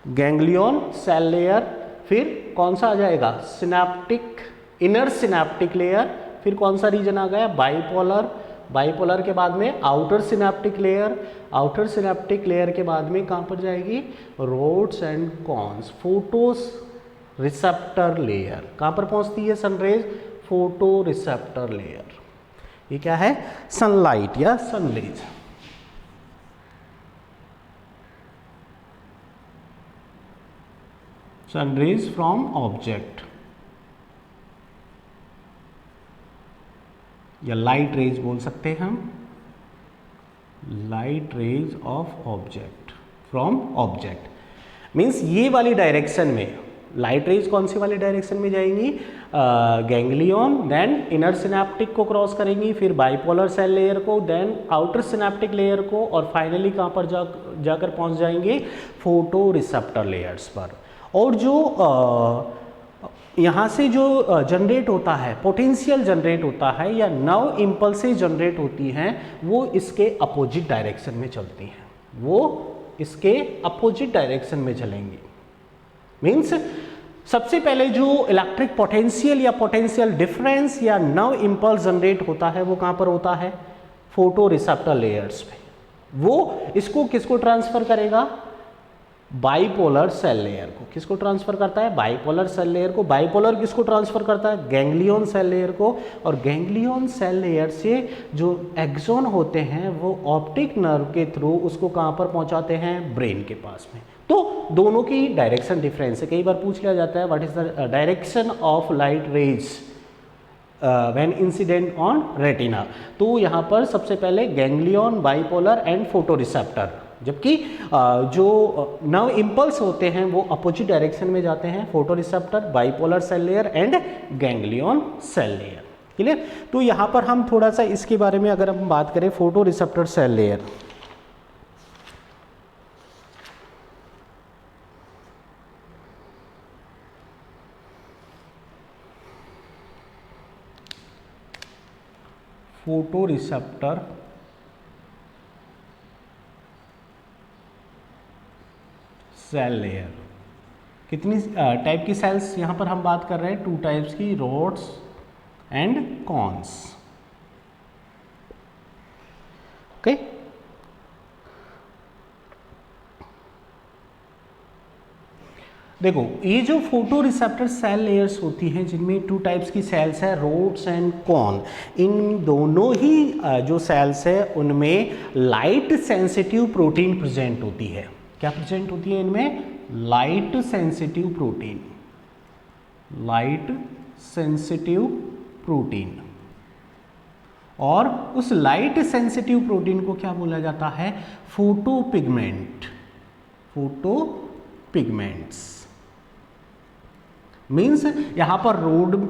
गैंग्लियन सेल लेयर, फिर कौन सा आ जाएगा, सिनेप्टिक, इनर सिनेप्टिक लेयर, फिर कौन सा रीजन आ गया, बाइपोलर, बाइपोलर के बाद में outer synaptic layer, outer synaptic layer के बाद में कहां पर जाएगी, rods and cones, photoreceptor layer. कहां पर पहुंचती है सनरेज, फोटो रिसेप्टर लेयर। ये क्या है, सनलाइट या सनरेज। सनरेज फ्रॉम ऑब्जेक्ट या लाइट रेज बोल सकते हैं हम, light rays of object, from object. Means ये वाली डायरेक्शन में लाइट रेज कौन सी वाली डायरेक्शन में जाएंगी, गैंग्लियन, देन इनर सिनेप्टिक को क्रॉस करेंगी, फिर बाइपोलर सेल लेयर को, देन आउटर सिनेप्टिक लेयर को, और फाइनली कहाँ पर जाकर पहुँच जाएंगे, फोटो रिसेप्टर लेयर्स पर। और जो यहाँ से जो जनरेट होता है, पोटेंशियल जनरेट होता है या नव इम्पल्सेस जनरेट होती हैं, वो इसके अपोजिट डायरेक्शन में चलती हैं, वो इसके अपोजिट डायरेक्शन में चलेंगी। मीन्स सबसे पहले जो इलेक्ट्रिक पोटेंशियल या पोटेंशियल डिफरेंस या नव इम्पल्स जनरेट होता है वो कहाँ पर होता है, फोटो रिसेप्टर लेयर्स पे। वो इसको किसको ट्रांसफर करेगा, बाइपोलर सेल लेयर को। किसको ट्रांसफर करता है, बाइपोलर सेल लेयर को। बाइपोलर किसको ट्रांसफर करता है, गैंग्लियन सेल लेयर को। और गैंग्लियन सेल लेयर से जो एक्सॉन होते हैं वो ऑप्टिक नर्व के थ्रू उसको कहाँ पर पहुँचाते हैं, ब्रेन के पास में। तो दोनों की डायरेक्शन डिफरेंस है। कई बार पूछ लिया जाता है what is the direction of light rays when incident on retina. तो यहाँ पर सबसे पहले ganglion, bipolar and photo receptor, जबकि जो नर्व इम्पल्स होते हैं वो अपोजिट डायरेक्शन में जाते हैं, photoreceptor, bipolar cell layer and ganglion cell layer. Clear. तो यहाँ पर हम थोड़ा सा इसके बारे में अगर हम बात करें, photoreceptor cell layer, photoreceptor cell layer. कितनी टाइप की सेल्स यहाँ पर हम बात कर रहे हैं? 2 टाइप्स की, रोड्स एंड कॉन्स। ओके, देखो ये जो फोटो रिसेप्टर सेल लेयर्स होती हैं जिनमें 2 टाइप्स की सेल्स है, रोड्स एंड कॉन, इन दोनों ही जो सेल्स है उनमें लाइट सेंसिटिव प्रोटीन प्रेजेंट होती है। क्या प्रेजेंट होती है इनमें? Light sensitive protein, light sensitive protein. और उस लाइट सेंसिटिव प्रोटीन को क्या बोला जाता है? फोटोपिगमेंट, फोटोपिगमेंट्स। मीन्स यहाँ पर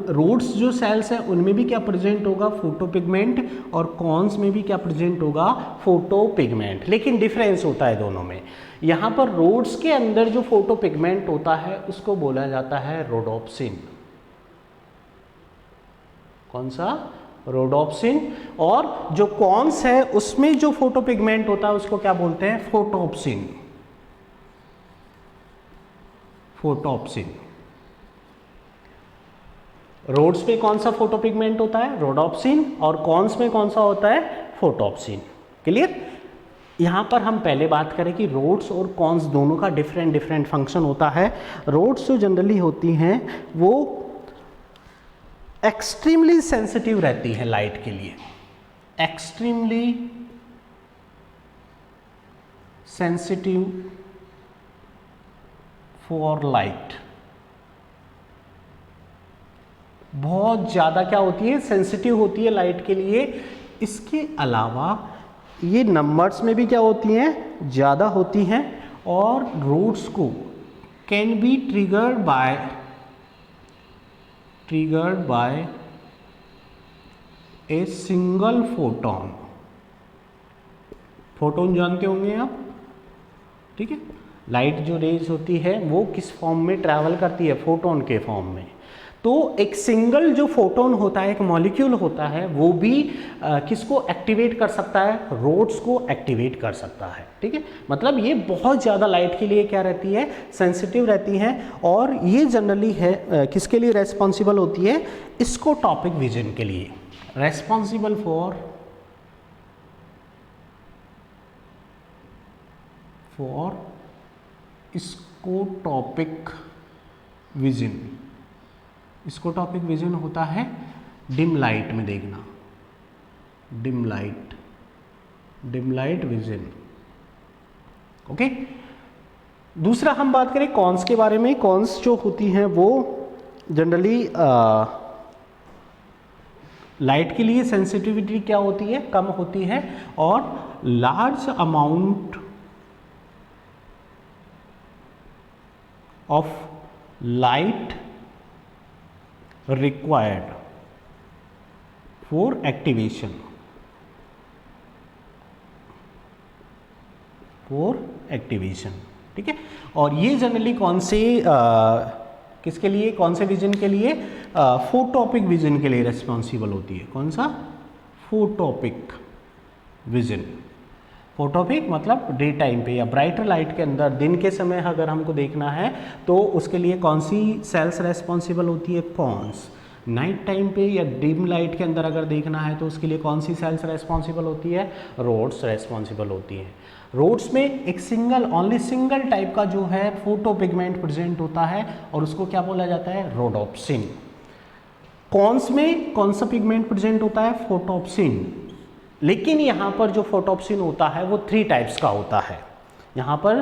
रोड्स जो सेल्स है उनमें भी क्या प्रेजेंट होगा? फोटोपिगमेंट, और कॉन्स में भी क्या प्रेजेंट होगा? फोटोपिगमेंट। लेकिन डिफरेंस होता है दोनों में। यहाँ पर रोड्स के अंदर जो फोटोपिगमेंट होता है उसको बोला जाता है रोडोप्सिन। कौन सा? रोडोप्सिन। और जो कॉन्स है उसमें जो फोटोपिगमेंट होता है उसको क्या बोलते हैं? फोटोप्सिन, फोटोप्सिन। रोड्स पे कौन सा फोटोपिगमेंट होता है? रोडोप्सिन। और कॉन्स में कौन सा होता है? फोटोप्सिन। क्लियर? यहाँ पर हम पहले बात करें कि रोड्स और कॉन्स दोनों का डिफरेंट फंक्शन होता है। रोड्स जो जनरली होती हैं वो एक्सट्रीमली सेंसिटिव रहती है लाइट के लिए, एक्सट्रीमली सेंसिटिव फॉर लाइट। बहुत ज़्यादा क्या होती है? सेंसिटिव होती है लाइट के लिए। इसके अलावा ये नंबर्स में भी क्या होती हैं? ज़्यादा होती हैं। और रोड्स को can be triggered by a single photon. Photon जानते होंगे आप, ठीक है? लाइट जो रेज होती है वो किस फॉर्म में ट्रैवल करती है? फोटोन के फॉर्म में। तो एक सिंगल जो फोटोन होता है, एक मॉलिक्यूल होता है, वो भी किसको एक्टिवेट कर सकता है? रोड्स को एक्टिवेट कर सकता है। ठीक है, मतलब ये बहुत ज़्यादा लाइट के लिए क्या रहती है? सेंसिटिव रहती हैं। और ये जनरली है किसके लिए रेस्पॉन्सिबल होती है? स्कोटॉपिक विजन के लिए, responsible for scotopic vision. Scotopic vision होता है डिम लाइट में देखना, डिम लाइट विजन। ओके, दूसरा हम बात करें कॉन्स के बारे में। कॉन्स जो होती हैं वो जनरली लाइट के लिए सेंसिटिविटी क्या होती है? कम होती है। और large amount of light required for activation, ठीक है। और ये जनरली कौन से किसके लिए, कौन से विजन के लिए? फोटोपिक विजन के लिए रेस्पॉन्सिबल होती है। कौन सा? Photopic vision. फोटोपिक मतलब डे टाइम पे या ब्राइटर लाइट के अंदर, दिन के समय अगर हमको देखना है तो उसके लिए कौन सी सेल्स रेस्पॉन्सिबल होती है? कॉन्स। नाइट टाइम पे या डिम लाइट के अंदर अगर देखना है तो उसके लिए कौन सी सेल्स रेस्पॉन्सिबल होती है? रोड्स रेस्पॉन्सिबल होती है। रोड्स में एक ओनली सिंगल टाइप का जो है फोटोपिगमेंट प्रेजेंट होता है और उसको क्या बोला जाता है? रोडोप्सिन। कॉन्स में कौन सा पिगमेंट प्रेजेंट होता है? फोटोप्सिन। लेकिन यहाँ पर जो फोटोप्सिन होता है वो 3 टाइप्स का होता है। यहाँ पर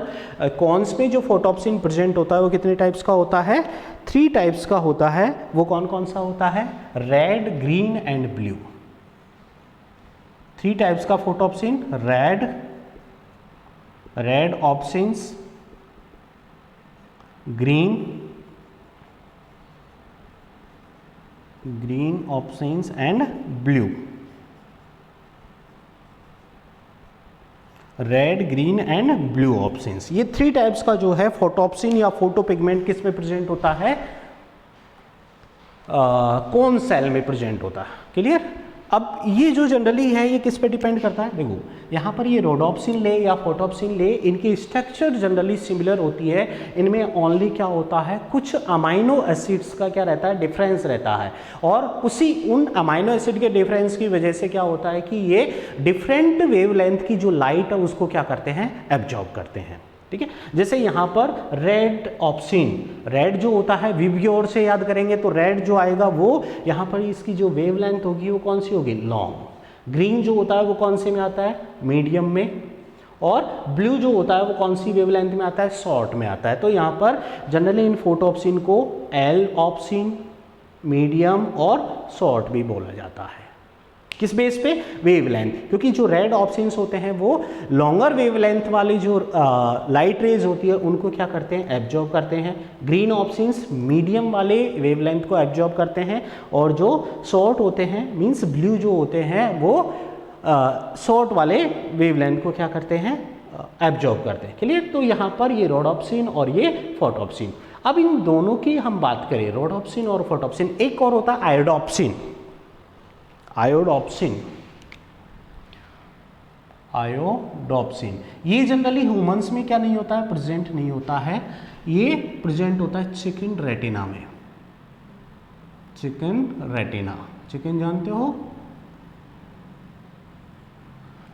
कॉन्स में जो फोटोप्सिन प्रेजेंट होता है वो कितने टाइप्स का होता है? 3 टाइप्स का होता है। वो कौन कौन सा होता है? Red, green and blue. 3 types का photopsin, red opsins, green opsins and blue. Red, green and blue opsins, ये 3 टाइप्स का जो है फोटोप्सिन या फोटोपिगमेंट किस में प्रेजेंट होता है? कौन सेल में प्रेजेंट होता है। क्लियर? अब ये जो जनरली है ये किस पे डिपेंड करता है, देखो यहाँ पर ये रोडोप्सिन ले या फोटोप्सिन ले, इनकी स्ट्रक्चर जनरली सिमिलर होती है। इनमें ओनली क्या होता है, कुछ अमाइनो एसिड्स का क्या रहता है, डिफरेंस रहता है। और उसी उन अमाइनो एसिड के डिफरेंस की वजह से क्या होता है कि ये डिफरेंट वेवलेंथ की जो लाइट है उसको क्या करते हैं, एब्जॉर्ब करते हैं। ठीक है, जैसे यहाँ पर रेड ऑप्सिन, रेड जो होता है विब्योर से याद करेंगे तो रेड जो आएगा वो यहाँ पर इसकी जो वेवलेंथ होगी वो कौन सी होगी, लॉन्ग। ग्रीन जो होता है वो कौन से में आता है, मीडियम में। और ब्लू जो होता है वो कौन सी वेवलेंथ में आता है, शॉर्ट में आता है। तो यहाँ पर जनरली इन फोटोऑप्सिन को एल ऑप्सिन, मीडियम और शॉर्ट भी बोला जाता है। किस बेस पे, वेवलेंथ, क्योंकि जो रेड ऑप्शंस होते हैं वो लॉन्गर वेवलेंथ वाली जो लाइट रेज होती है उनको क्या करते हैं, एब्जॉर्ब करते हैं। ग्रीन ऑप्शंस मीडियम वाले वेवलेंथ को एब्जॉर्ब करते हैं, और जो शॉर्ट होते हैं मींस ब्लू जो होते हैं वो शॉर्ट वाले वेवलेंथ को क्या करते हैं, एब्जॉर्ब करते हैं। क्लियर, तो यहाँ पर ये रोडोप्सिन और ये फोटोप्सिन। अब इन दोनों की हम बात करें, रोडोप्सिन और फोटोप्सिन, एक और होता है आयोडोप्सिन। आयोडोप्सिन, आयोडोप्सिन ये जनरली ह्यूमंस में क्या नहीं होता है, प्रेजेंट नहीं होता है। ये प्रेजेंट होता है चिकन रेटिना में। चिकन रेटिना, चिकन जानते हो,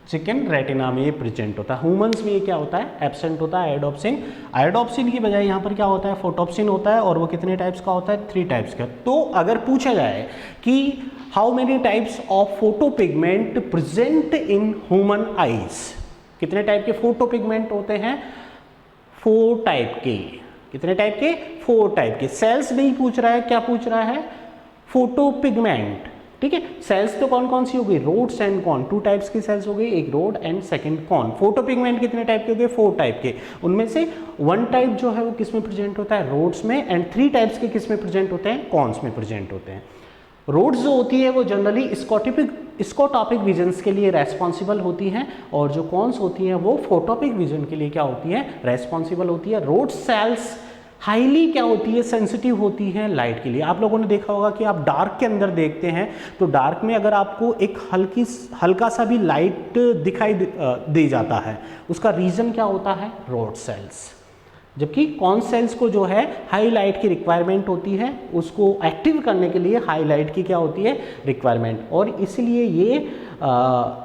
चिकन रेटिना में ये प्रेजेंट होता है। ह्यूमंस में ये क्या होता है, एब्सेंट होता है आयोडोप्सिन। आयोडोप्सिन की बजाय यहाँ पर क्या होता है, फोटोप्सिन होता है, और वो कितने टाइप्स का होता है, 3 टाइप्स का। तो अगर पूछा जाए कि how many types of photopigment present in human eyes, कितने टाइप के फोटोपिगमेंट होते हैं, 4 टाइप के। कितने टाइप के, 4 टाइप के। सेल्स नहीं पूछ रहा है, क्या पूछ रहा है, फोटोपिगमेंट। ठीक है, सेल्स तो कौन कौन सी हो गई, रोड्स एंड कॉन, 2 टाइप्स की सेल्स हो गई, एक रोड एंड सेकंड कॉन। फोटोपिगमेंट कितने टाइप के हो गए, 4 टाइप के। उनमें से 1 टाइप जो है वो किस में प्रेजेंट होता है, रोड्स में, एंड 3 टाइप्स के किस में प्रेजेंट होते हैं, कॉन्स में प्रेजेंट होते हैं। रोड्स जो होती है वो जनरली स्कोटॉपिक विजन्स के लिए रेस्पॉन्सिबल होती हैं, और जो कॉन्स होती हैं वो फोटोपिक विजन के लिए क्या होती है, रेस्पॉन्सिबल होती है। रोड सेल्स हाईली क्या होती है, सेंसिटिव होती है लाइट के लिए। आप लोगों ने देखा होगा कि आप डार्क के अंदर देखते हैं तो डार्क में अगर आपको एक हल्का सा भी लाइट दिखाई दे जाता है, उसका रीज़न क्या होता है, रोड सेल्स। जबकि कॉन सेल्स को जो है हाई लाइट की रिक्वायरमेंट होती है, उसको एक्टिव करने के लिए हाई लाइट की क्या होती है, रिक्वायरमेंट। और इसलिए ये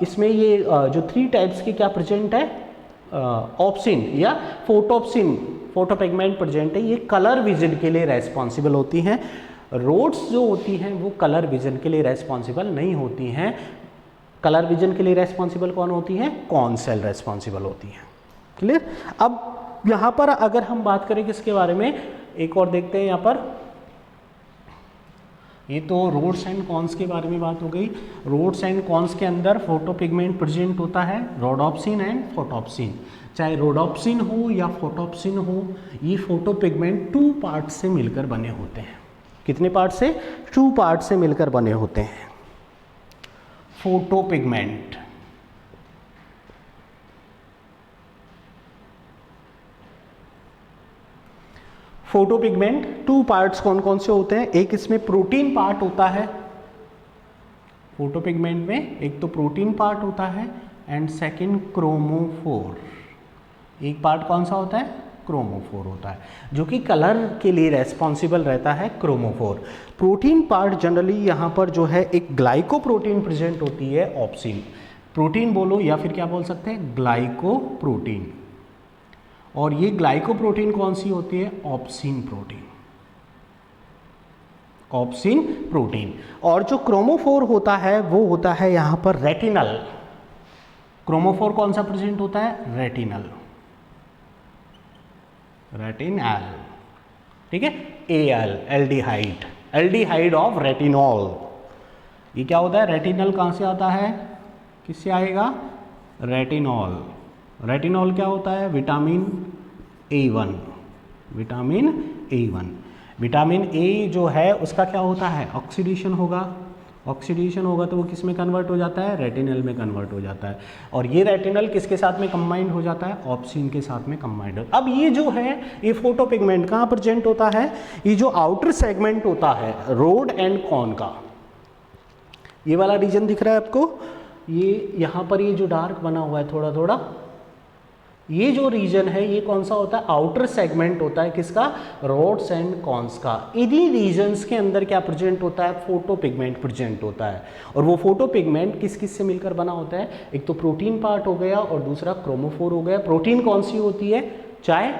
इसमें ये जो 3 टाइप्स के क्या प्रेजेंट है, ऑप्सिन या फोटोप्सिन, फोटोपिगमेंट प्रेजेंट है। ये कलर विजन के लिए रेस्पॉन्सिबल होती हैं। रोड्स जो होती हैं वो कलर विजन के लिए रेस्पॉन्सिबल नहीं होती हैं। कलर विजन के लिए रेस्पॉन्सिबल कौन होती हैं, कॉन सेल रेस्पॉन्सिबल होती हैं। क्लियर। अब यहाँ पर अगर हम बात करें किसके बारे में, एक और देखते हैं यहाँ पर, ये तो रोड्स एंड कॉन्स के बारे में बात हो गई। रोड्स एंड कॉन्स के अंदर फोटोपिगमेंट प्रेजेंट होता है, रोडोप्सिन एंड फोटोप्सिन। चाहे रोडोप्सिन हो या फोटोप्सिन हो, ये फोटोपिगमेंट 2 पार्ट से मिलकर बने होते हैं। कितने पार्ट से, 2 पार्ट से मिलकर बने होते हैं फोटोपिगमेंट। फोटोपिगमेंट 2 पार्ट्स कौन कौन से होते हैं, एक इसमें प्रोटीन पार्ट होता है फोटोपिगमेंट में, एक तो प्रोटीन पार्ट होता है, एंड सेकंड क्रोमोफोर। एक पार्ट कौन सा होता है, क्रोमोफोर होता है, जो कि कलर के लिए रेस्पॉन्सिबल रहता है, क्रोमोफोर। प्रोटीन पार्ट जनरली यहाँ पर जो है एक ग्लाइकोप्रोटीन प्रेजेंट होती है, ऑप्सिन। प्रोटीन बोलो या फिर क्या बोल सकते हैं, ग्लाइकोप्रोटीन। और ये ग्लाइकोप्रोटीन कौन सी होती है, ऑप्सिन प्रोटीन, ऑप्सिन प्रोटीन। और जो क्रोमोफोर होता है वो होता है यहाँ पर रेटिनल। क्रोमोफोर कौन सा प्रेजेंट होता है, रेटिनल, रेटिनल। ठीक है, L, aldehyde, aldehyde of retinol. ये क्या होता है, रेटिनल कहाँ से आता है, किससे आएगा, रेटिनॉल। रेटिनॉल क्या होता है, vitamin A1, vitamin A1। Vitamin A जो है उसका क्या होता है, ऑक्सीडेशन होगा। ऑक्सीडेशन होगा तो वो किस में कन्वर्ट हो जाता है, रेटिनल में कन्वर्ट हो जाता है। और ये रेटिनल किसके साथ में कंबाइंड हो जाता है, ऑप्सिन के साथ में कंबाइंड होता है। अब ये जो है ये फोटोपिगमेंट कहाँ प्रेजेंट होता है, ये जो आउटर सेगमेंट होता है रोड एंड कॉन का, ये वाला रीजन दिख रहा है आपको, ये यहाँ पर ये जो डार्क बना हुआ है थोड़ा थोड़ा, ये जो रीजन है ये कौन सा होता है, आउटर सेगमेंट होता है किसका, रोड्स एंड कॉन्स का। इन्हीं रीजन्स के अंदर क्या प्रेजेंट होता है, फोटो पिगमेंट प्रेजेंट होता है। और वो फोटो पिगमेंट किस किस से मिलकर बना होता है, एक तो प्रोटीन पार्ट हो गया और दूसरा क्रोमोफोर हो गया। प्रोटीन कौन सी होती है, चाहे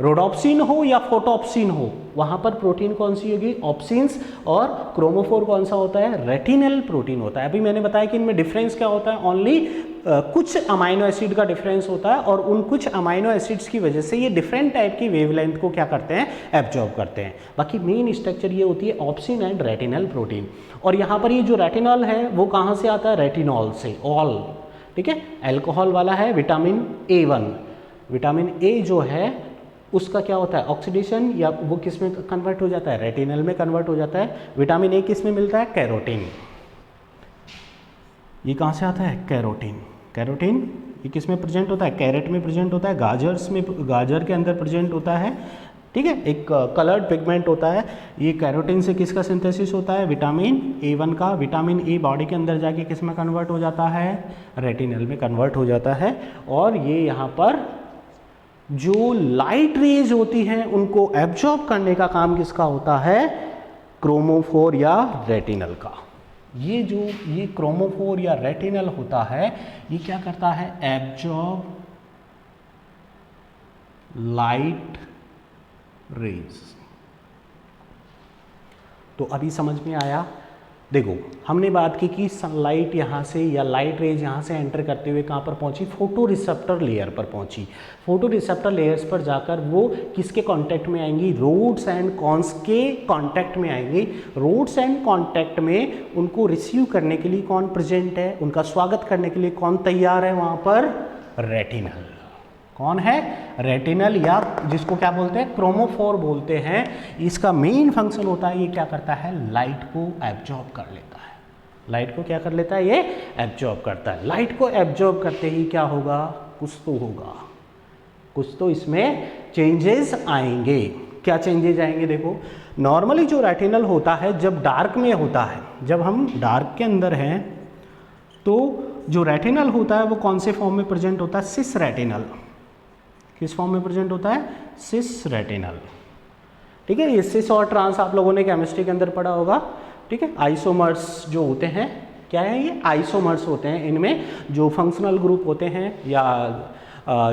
रोडोप्सिन हो या फोटोप्सिन हो, वहाँ पर प्रोटीन कौन सी होगी, ऑप्सिन्स, और क्रोमोफोर कौन सा होता है, रेटिनल प्रोटीन होता है। अभी मैंने बताया कि इनमें डिफरेंस क्या होता है, ओनली कुछ अमाइनो एसिड का डिफरेंस होता है, और उन कुछ अमाइनो एसिड्स की वजह से ये डिफरेंट टाइप की वेवलेंथ को क्या करते हैं, एब्जॉर्ब करते हैं। बाकी मेन स्ट्रक्चर ये होती है ऑप्सिन एंड रेटिनल प्रोटीन। और यहाँ पर ये जो रेटिनॉल है वो कहाँ से आता है, रेटिनॉल से, ऑल, ठीक है, अल्कोहल वाला है, विटामिन A1, विटामिन ए जो है उसका क्या होता है, ऑक्सीडेशन, या वो किस में कन्वर्ट हो जाता है, रेटिनल में कन्वर्ट हो जाता है। विटामिन ए किस में मिलता है, कैरोटीन, ये कहाँ से आता है, कैरोटीन, कैरोटीन ये किस में प्रेजेंट होता है, कैरेट में प्रेजेंट होता है, गाजर्स में, गाजर के अंदर प्रेजेंट होता है, ठीक है, एक कलर्ड पिगमेंट होता है। ये कैरोटीन से किसका सिंथेसिस होता है, विटामिन A1 का। विटामिन ए बॉडी के अंदर जाके किस में कन्वर्ट हो जाता है, रेटिनल में कन्वर्ट हो जाता है। और ये यहाँ पर जो लाइट रेज होती हैं उनको एब्जॉर्ब करने का काम किसका होता है, क्रोमोफोर या रेटिनल का। ये जो ये क्रोमोफोर या रेटिनल होता है ये क्या करता है, एब्जॉर्ब लाइट रेज। तो अभी समझ में आया, देखो हमने बात की कि सनलाइट यहाँ से या लाइट रेज यहाँ से एंटर करते हुए कहाँ पर पहुँची, फोटो रिसेप्टर लेयर पर पहुँची। फोटो रिसेप्टर लेयर्स पर जाकर वो किसके कांटेक्ट में आएंगी, रोड्स एंड कॉन्स के कांटेक्ट में आएंगी। रोड्स एंड कांटेक्ट में उनको रिसीव करने के लिए कौन प्रेजेंट है, उनका स्वागत करने के लिए कौन तैयार है वहाँ पर, रेटिनल। कौन है, रेटिनल, या जिसको क्या बोलते हैं, क्रोमोफोर बोलते हैं। इसका मेन फंक्शन होता है, ये क्या करता है, लाइट को एब्जॉर्ब कर लेता है। लाइट को क्या कर लेता है, ये एब्जॉर्ब करता है। लाइट को एब्जॉर्ब करते ही क्या होगा, कुछ तो होगा, कुछ तो इसमें चेंजेस आएंगे। क्या चेंजेस आएंगे, देखो नॉर्मली जो रेटिनल होता है जब डार्क में होता है, जब हम डार्क के अंदर हैं तो जो रेटिनल होता है वो कौन से फॉर्म में प्रेजेंट होता है, सिस रेटिनल। किस फॉर्म में प्रेजेंट होता है, सिस रेटिनल, ठीक है। ये सिस और ट्रांस आप लोगों ने केमिस्ट्री के अंदर पढ़ा होगा, ठीक है। आइसोमर्स जो होते हैं, क्या है ये, आइसोमर्स होते हैं। इनमें जो फंक्शनल ग्रुप होते हैं या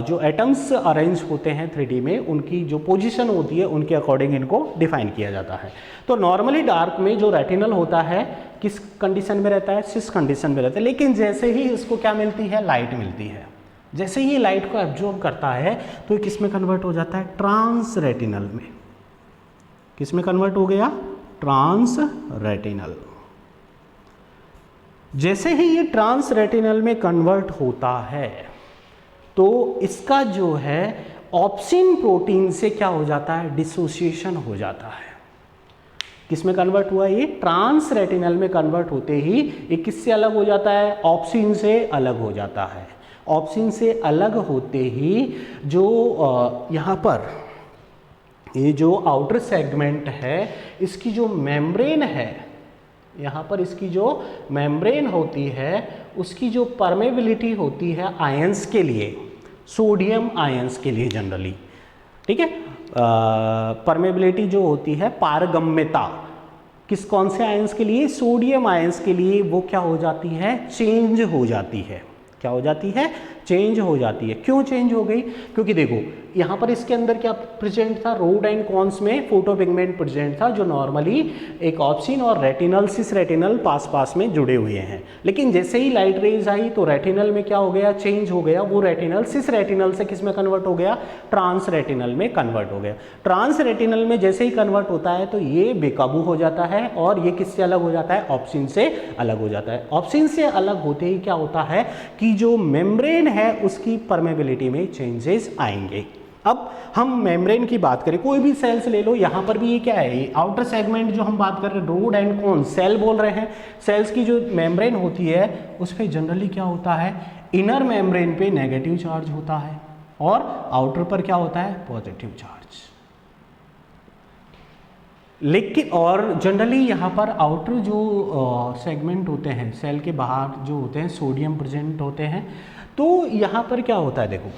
जो एटम्स अरेंज होते हैं 3D में, उनकी जो पोजीशन होती है उनके अकॉर्डिंग इनको डिफाइन किया जाता है। तो नॉर्मली डार्क में जो रेटिनल होता है किस कंडीशन में रहता है, सिस कंडीशन में रहता है। लेकिन जैसे ही इसको क्या मिलती है, लाइट मिलती है, जैसे ही लाइट को एब्जॉर्ब करता है तो ये किस में कन्वर्ट हो जाता है, ट्रांस रेटिनल में। किस में कन्वर्ट हो गया, ट्रांस रेटिनल। जैसे ही ये ट्रांस रेटिनल में कन्वर्ट होता है तो इसका जो है ऑप्सिन प्रोटीन से क्या हो जाता है, डिसोसिएशन हो जाता है। किस में कन्वर्ट हुआ, ये ट्रांस रेटिनल में कन्वर्ट होते ही ये किससे अलग हो जाता है, ऑप्सिन से अलग हो जाता है। ऑप्सिन से अलग होते ही जो यहाँ पर ये जो आउटर सेगमेंट है इसकी जो मेम्ब्रेन है, यहाँ पर इसकी जो मेम्ब्रेन होती है उसकी जो परमेबिलिटी होती है आयंस के लिए, सोडियम आयंस के लिए जनरली, ठीक है। परमेबिलिटी जो होती है, पारगम्यता, किस कौन से आयंस के लिए, सोडियम आयंस के लिए, वो क्या हो जाती है, चेंज हो जाती है। क्या हो जाती है, चेंज हो जाती है। क्यों चेंज हो गई, क्योंकि देखो यहाँ पर इसके अंदर क्या प्रेजेंट था, रोड एंड कॉन्स में फोटोपिगमेंट प्रेजेंट था जो नॉर्मली एक ऑप्सिन और रेटिनल, सिस रेटिनल पास पास में जुड़े हुए हैं। लेकिन जैसे ही लाइट रेज आई तो रेटिनल में क्या हो गया, चेंज हो गया। वो रेटिनल सिस रेटिनल से किस में कन्वर्ट हो गया, ट्रांस रेटिनल में कन्वर्ट हो गया। ट्रांस रेटिनल में जैसे ही कन्वर्ट होता है तो ये बेकाबू हो जाता है और ये किससे अलग हो जाता है, ऑप्सिन से अलग हो जाता है। ऑप्सिन से अलग होते ही क्या होता है कि जो मेम्ब्रेन है उसकी परमेबिलिटी में चेंजेस आएंगे। अब हम मेम्ब्रेन की बात करें, कोई भी सेल्स ले लो, यहाँ पर भी ये क्या है, ये आउटर सेगमेंट जो हम बात कर रहे हैं, रोड एंड कॉन सेल बोल रहे हैं। सेल्स की जो मेम्ब्रेन होती है उस पर जनरली क्या होता है, इनर मेम्ब्रेन पे नेगेटिव चार्ज होता है और आउटर पर क्या होता है, पॉजिटिव चार्ज। लेकिन और जनरली यहाँ पर आउटर जो सेगमेंट होते हैं, सेल के बाहर जो होते हैं, सोडियम प्रेजेंट होते हैं। तो यहाँ पर क्या होता है, देखो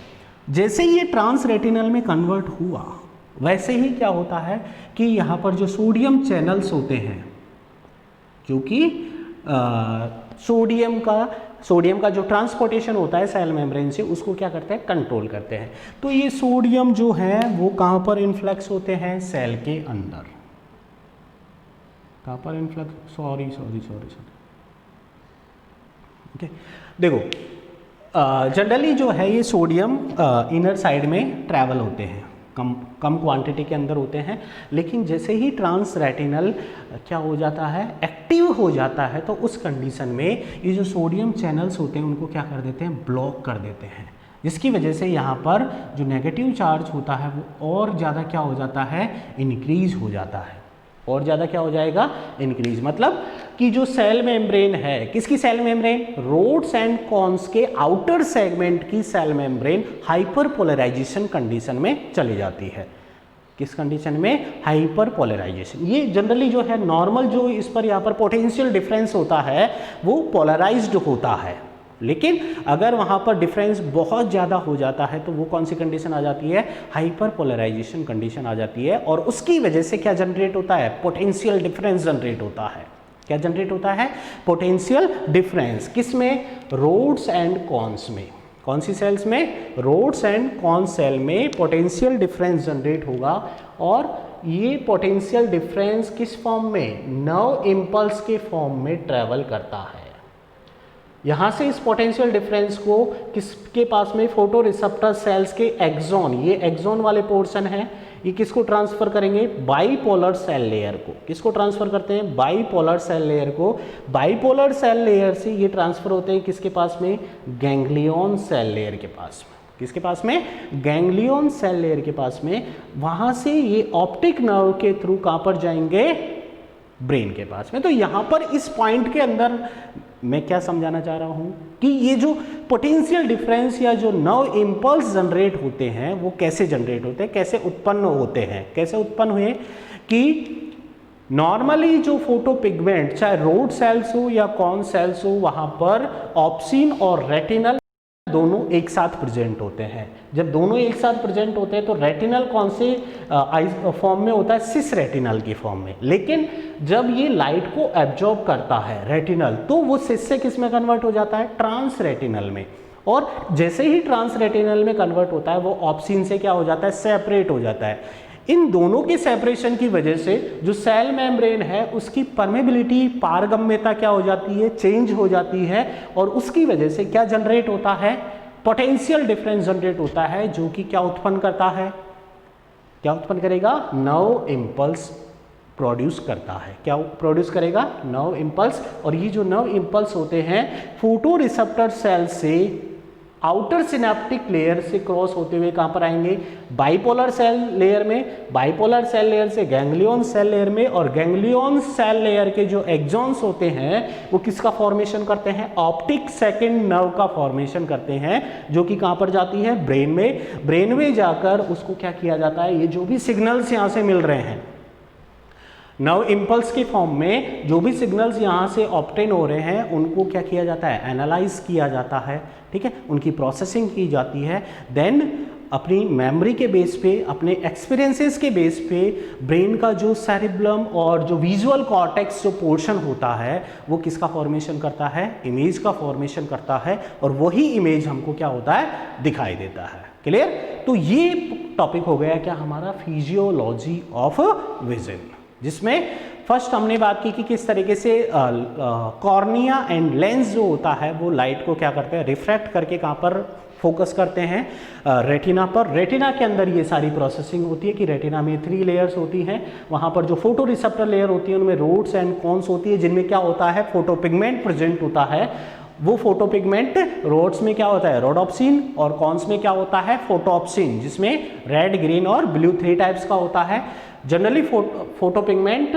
जैसे ये ट्रांस रेटिनल में कन्वर्ट हुआ वैसे ही क्या होता है कि यहाँ पर जो सोडियम चैनल्स होते हैं, क्योंकि सोडियम का जो ट्रांसपोर्टेशन होता है सेल मेम्ब्रेन से, उसको क्या करते हैं, कंट्रोल करते हैं। तो ये सोडियम जो है वो कहाँ पर इन्फ्लक्स होते हैं, सेल के अंदर। कहाँ पर इन्फ्लक्स, सॉरी ओके, देखो जनरली जो है ये सोडियम इनर साइड में ट्रैवल होते हैं, कम क्वांटिटी के अंदर होते हैं। लेकिन जैसे ही ट्रांस रेटिनल क्या हो जाता है, एक्टिव हो जाता है, तो उस कंडीशन में ये जो सोडियम चैनल्स होते हैं उनको क्या कर देते हैं, ब्लॉक कर देते हैं, जिसकी वजह से यहाँ पर जो नेगेटिव चार्ज होता है वो और ज़्यादा क्या हो जाता है, इंक्रीज हो जाता है। और ज़्यादा क्या हो जाएगा, इंक्रीज। मतलब कि जो सेल मेम्ब्रेन है, किसकी cell membrane, rods and cones के आउटर सेगमेंट की cell membrane hyperpolarisation condition में चली जाती है। किस कंडीशन में, हाइपर पोलराइजेशन। ये जनरली जो है नॉर्मल जो इस पर यहाँ पर पोटेंशियल डिफरेंस होता है वो पोलराइज्ड होता है, लेकिन अगर वहाँ पर डिफरेंस बहुत ज़्यादा हो जाता है तो वो कौन सी कंडीशन आ जाती है, हाइपर पोलराइजेशन कंडीशन आ जाती है। और उसकी वजह से क्या जनरेट होता है, पोटेंशियल डिफरेंस जनरेट होता है। क्या जनरेट होता है, पोटेंशियल डिफरेंस। किस में, रोड्स एंड कॉन्स में। कौन सी सेल्स में, रोड्स एंड कॉन सेल में पोटेंशियल डिफरेंस जनरेट होगा। और ये पोटेंशियल डिफरेंस किस फॉर्म में, नर्व इम्पल्स के फॉर्म में ट्रेवल करता है। यहाँ से इस पोटेंशियल डिफरेंस को किसके पास में, फोटो रिसेप्टर सेल्स के एक्सॉन, ये एक्सॉन वाले पोर्शन है, ये किसको ट्रांसफर करेंगे, बाइपोलर सेल लेयर को। किसको ट्रांसफर करते हैं, बाइपोलर सेल लेयर को। बाइपोलर सेल लेयर से ये ट्रांसफर होते हैं किसके पास में, गैंग्लियन सेल लेयर के पास में। किसके पास में, गैंग्लियन सेल लेयर के पास में। वहाँ से ये ऑप्टिक नर्व के थ्रू कहाँ पर जाएंगे, ब्रेन के पास में। तो यहाँ पर इस पॉइंट के अंदर मैं क्या समझाना चाह रहा हूँ कि ये जो पोटेंशियल डिफरेंस या जो नर्व इम्पल्स जनरेट होते हैं वो कैसे जनरेट होते हैं, कैसे उत्पन्न होते हैं। कैसे उत्पन्न हुए कि नॉर्मली जो फोटो पिगमेंट, चाहे रोड सेल्स हो या कॉन सेल्स हो, वहाँ पर ऑप्सिन और रेटिनल दोनों एक साथ प्रेजेंट होते हैं। जब दोनों एक साथ प्रेजेंट होते हैं तो रेटिनल कौन से फॉर्म में होता है, सिस रेटिनल की फॉर्म में। लेकिन जब ये लाइट को एब्जॉर्ब करता है रेटिनल, तो वो सिस से किस में कन्वर्ट हो जाता है, ट्रांस रेटिनल में। और जैसे ही ट्रांस रेटिनल में कन्वर्ट होता है वो ऑप्सिन से क्या हो जाता है, सेपरेट हो जाता है। इन दोनों के सेपरेशन की वजह से जो सेल मेम्ब्रेन है उसकी परमेबिलिटी, पारगम्यता क्या हो जाती है, चेंज हो जाती है। और उसकी वजह से क्या जनरेट होता है, पोटेंशियल डिफरेंस जनरेट होता है, जो कि क्या उत्पन्न करता है, क्या उत्पन्न करेगा, नर्व इम्पल्स प्रोड्यूस करता है। क्या प्रोड्यूस करेगा, नर्व इम्पल्स। और ये जो नर्व इम्पल्स होते हैं फोटो रिसेप्टर सेल से आउटर सिनेप्टिक लेयर से क्रॉस होते हुए कहाँ पर आएंगे, बाइपोलर सेल लेयर में, बाइपोलर सेल लेयर से गैंग्लियन सेल लेयर में। और गैंग्लियन सेल लेयर के जो एक्सॉन्स होते हैं वो किसका फॉर्मेशन करते हैं, ऑप्टिक सेकंड नर्व का फॉर्मेशन करते हैं, जो कि कहाँ पर जाती है, ब्रेन में। ब्रेन में जाकर उसको क्या किया जाता है, ये जो भी सिग्नल्स यहाँ से मिल रहे हैं नर्व इम्पल्स के फॉर्म में, जो भी सिग्नल्स यहाँ से ऑब्टेन हो रहे हैं उनको क्या किया जाता है, एनालाइज किया जाता है। ठीक है, उनकी प्रोसेसिंग की जाती है। देन अपनी मेमोरी के बेस पे, अपने एक्सपीरियंसेस के बेस पे ब्रेन का जो सेरिब्लम और जो विजुअल कॉर्टेक्स जो पोर्शन होता है वो किसका फॉर्मेशन करता है, इमेज का फॉर्मेशन करता है। और वही इमेज हमको क्या होता है, दिखाई देता है। क्लियर। तो ये टॉपिक हो गया क्या हमारा, फिजियोलॉजी ऑफ विजन, जिसमें फर्स्ट हमने बात की कि किस तरीके से कॉर्निया एंड लेंस जो होता है वो लाइट को क्या करते हैं, रिफ्रैक्ट करके कहाँ पर फोकस करते हैं, रेटिना पर। रेटिना के अंदर ये सारी प्रोसेसिंग होती है कि रेटिना में 3 लेयर्स होती हैं। वहाँ पर जो फोटो रिसेप्टर लेयर होती है उनमें रोड्स एंड कॉन्स होती है, जिनमें क्या होता है, फोटो पिगमेंट प्रेजेंट होता है। वो फोटो पिगमेंट रोड्स में क्या होता है, रोडोप्सिन, और कॉन्स में क्या होता है, फोटोप्सिन, जिसमें रेड, ग्रीन और ब्लू 3 टाइप्स का होता है। जनरली फोटो पिगमेंट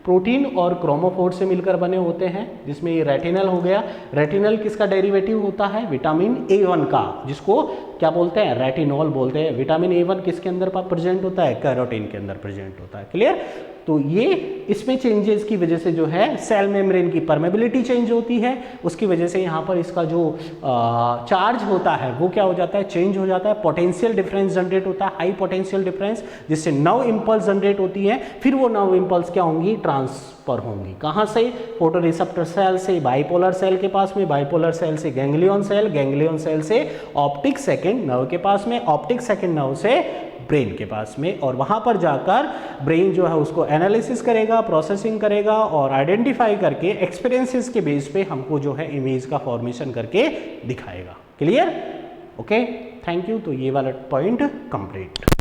प्रोटीन और क्रोमोफोर से मिलकर बने होते हैं, जिसमें ये रेटिनल हो गया। रेटिनल किसका डेरिवेटिव होता है, विटामिन A1 का, जिसको क्या बोलते हैं, रेटिनॉल बोलते हैं। विटामिन A1 किसके अंदर प्रेजेंट होता है, कैरोटीन के अंदर प्रेजेंट होता है। क्लियर। तो ये इसमें चेंजेस की वजह से जो है सेल मेम्ब्रेन की परमेबिलिटी चेंज होती है, उसकी वजह से यहाँ पर इसका जो चार्ज होता है वो क्या हो जाता है, चेंज हो जाता है। पोटेंशियल डिफरेंस जनरेट होता है, हाई पोटेंशियल डिफरेंस, जिससे नर्व इंपल्स जनरेट होती है। फिर वो नर्व इंपल्स क्या होंगी, ट्रांसफर होंगी कहाँ से, फोटो रिसेप्टर सेल से बाइपोलर सेल के पास में, बाइपोलर सेल से गैंग्लियन सेल, गैंग्लियन सेल से ऑप्टिक सेकंड नर्व के पास में, ऑप्टिक सेकंड नर्व से ब्रेन के पास में, और वहाँ पर जाकर ब्रेन जो है उसको एनालिसिस करेगा, प्रोसेसिंग करेगा और आइडेंटिफाई करके एक्सपीरियंसेस के बेस पे हमको जो है इमेज का फॉर्मेशन करके दिखाएगा। क्लियर। Okay, thank you. तो ये वाला पॉइंट कंप्लीट।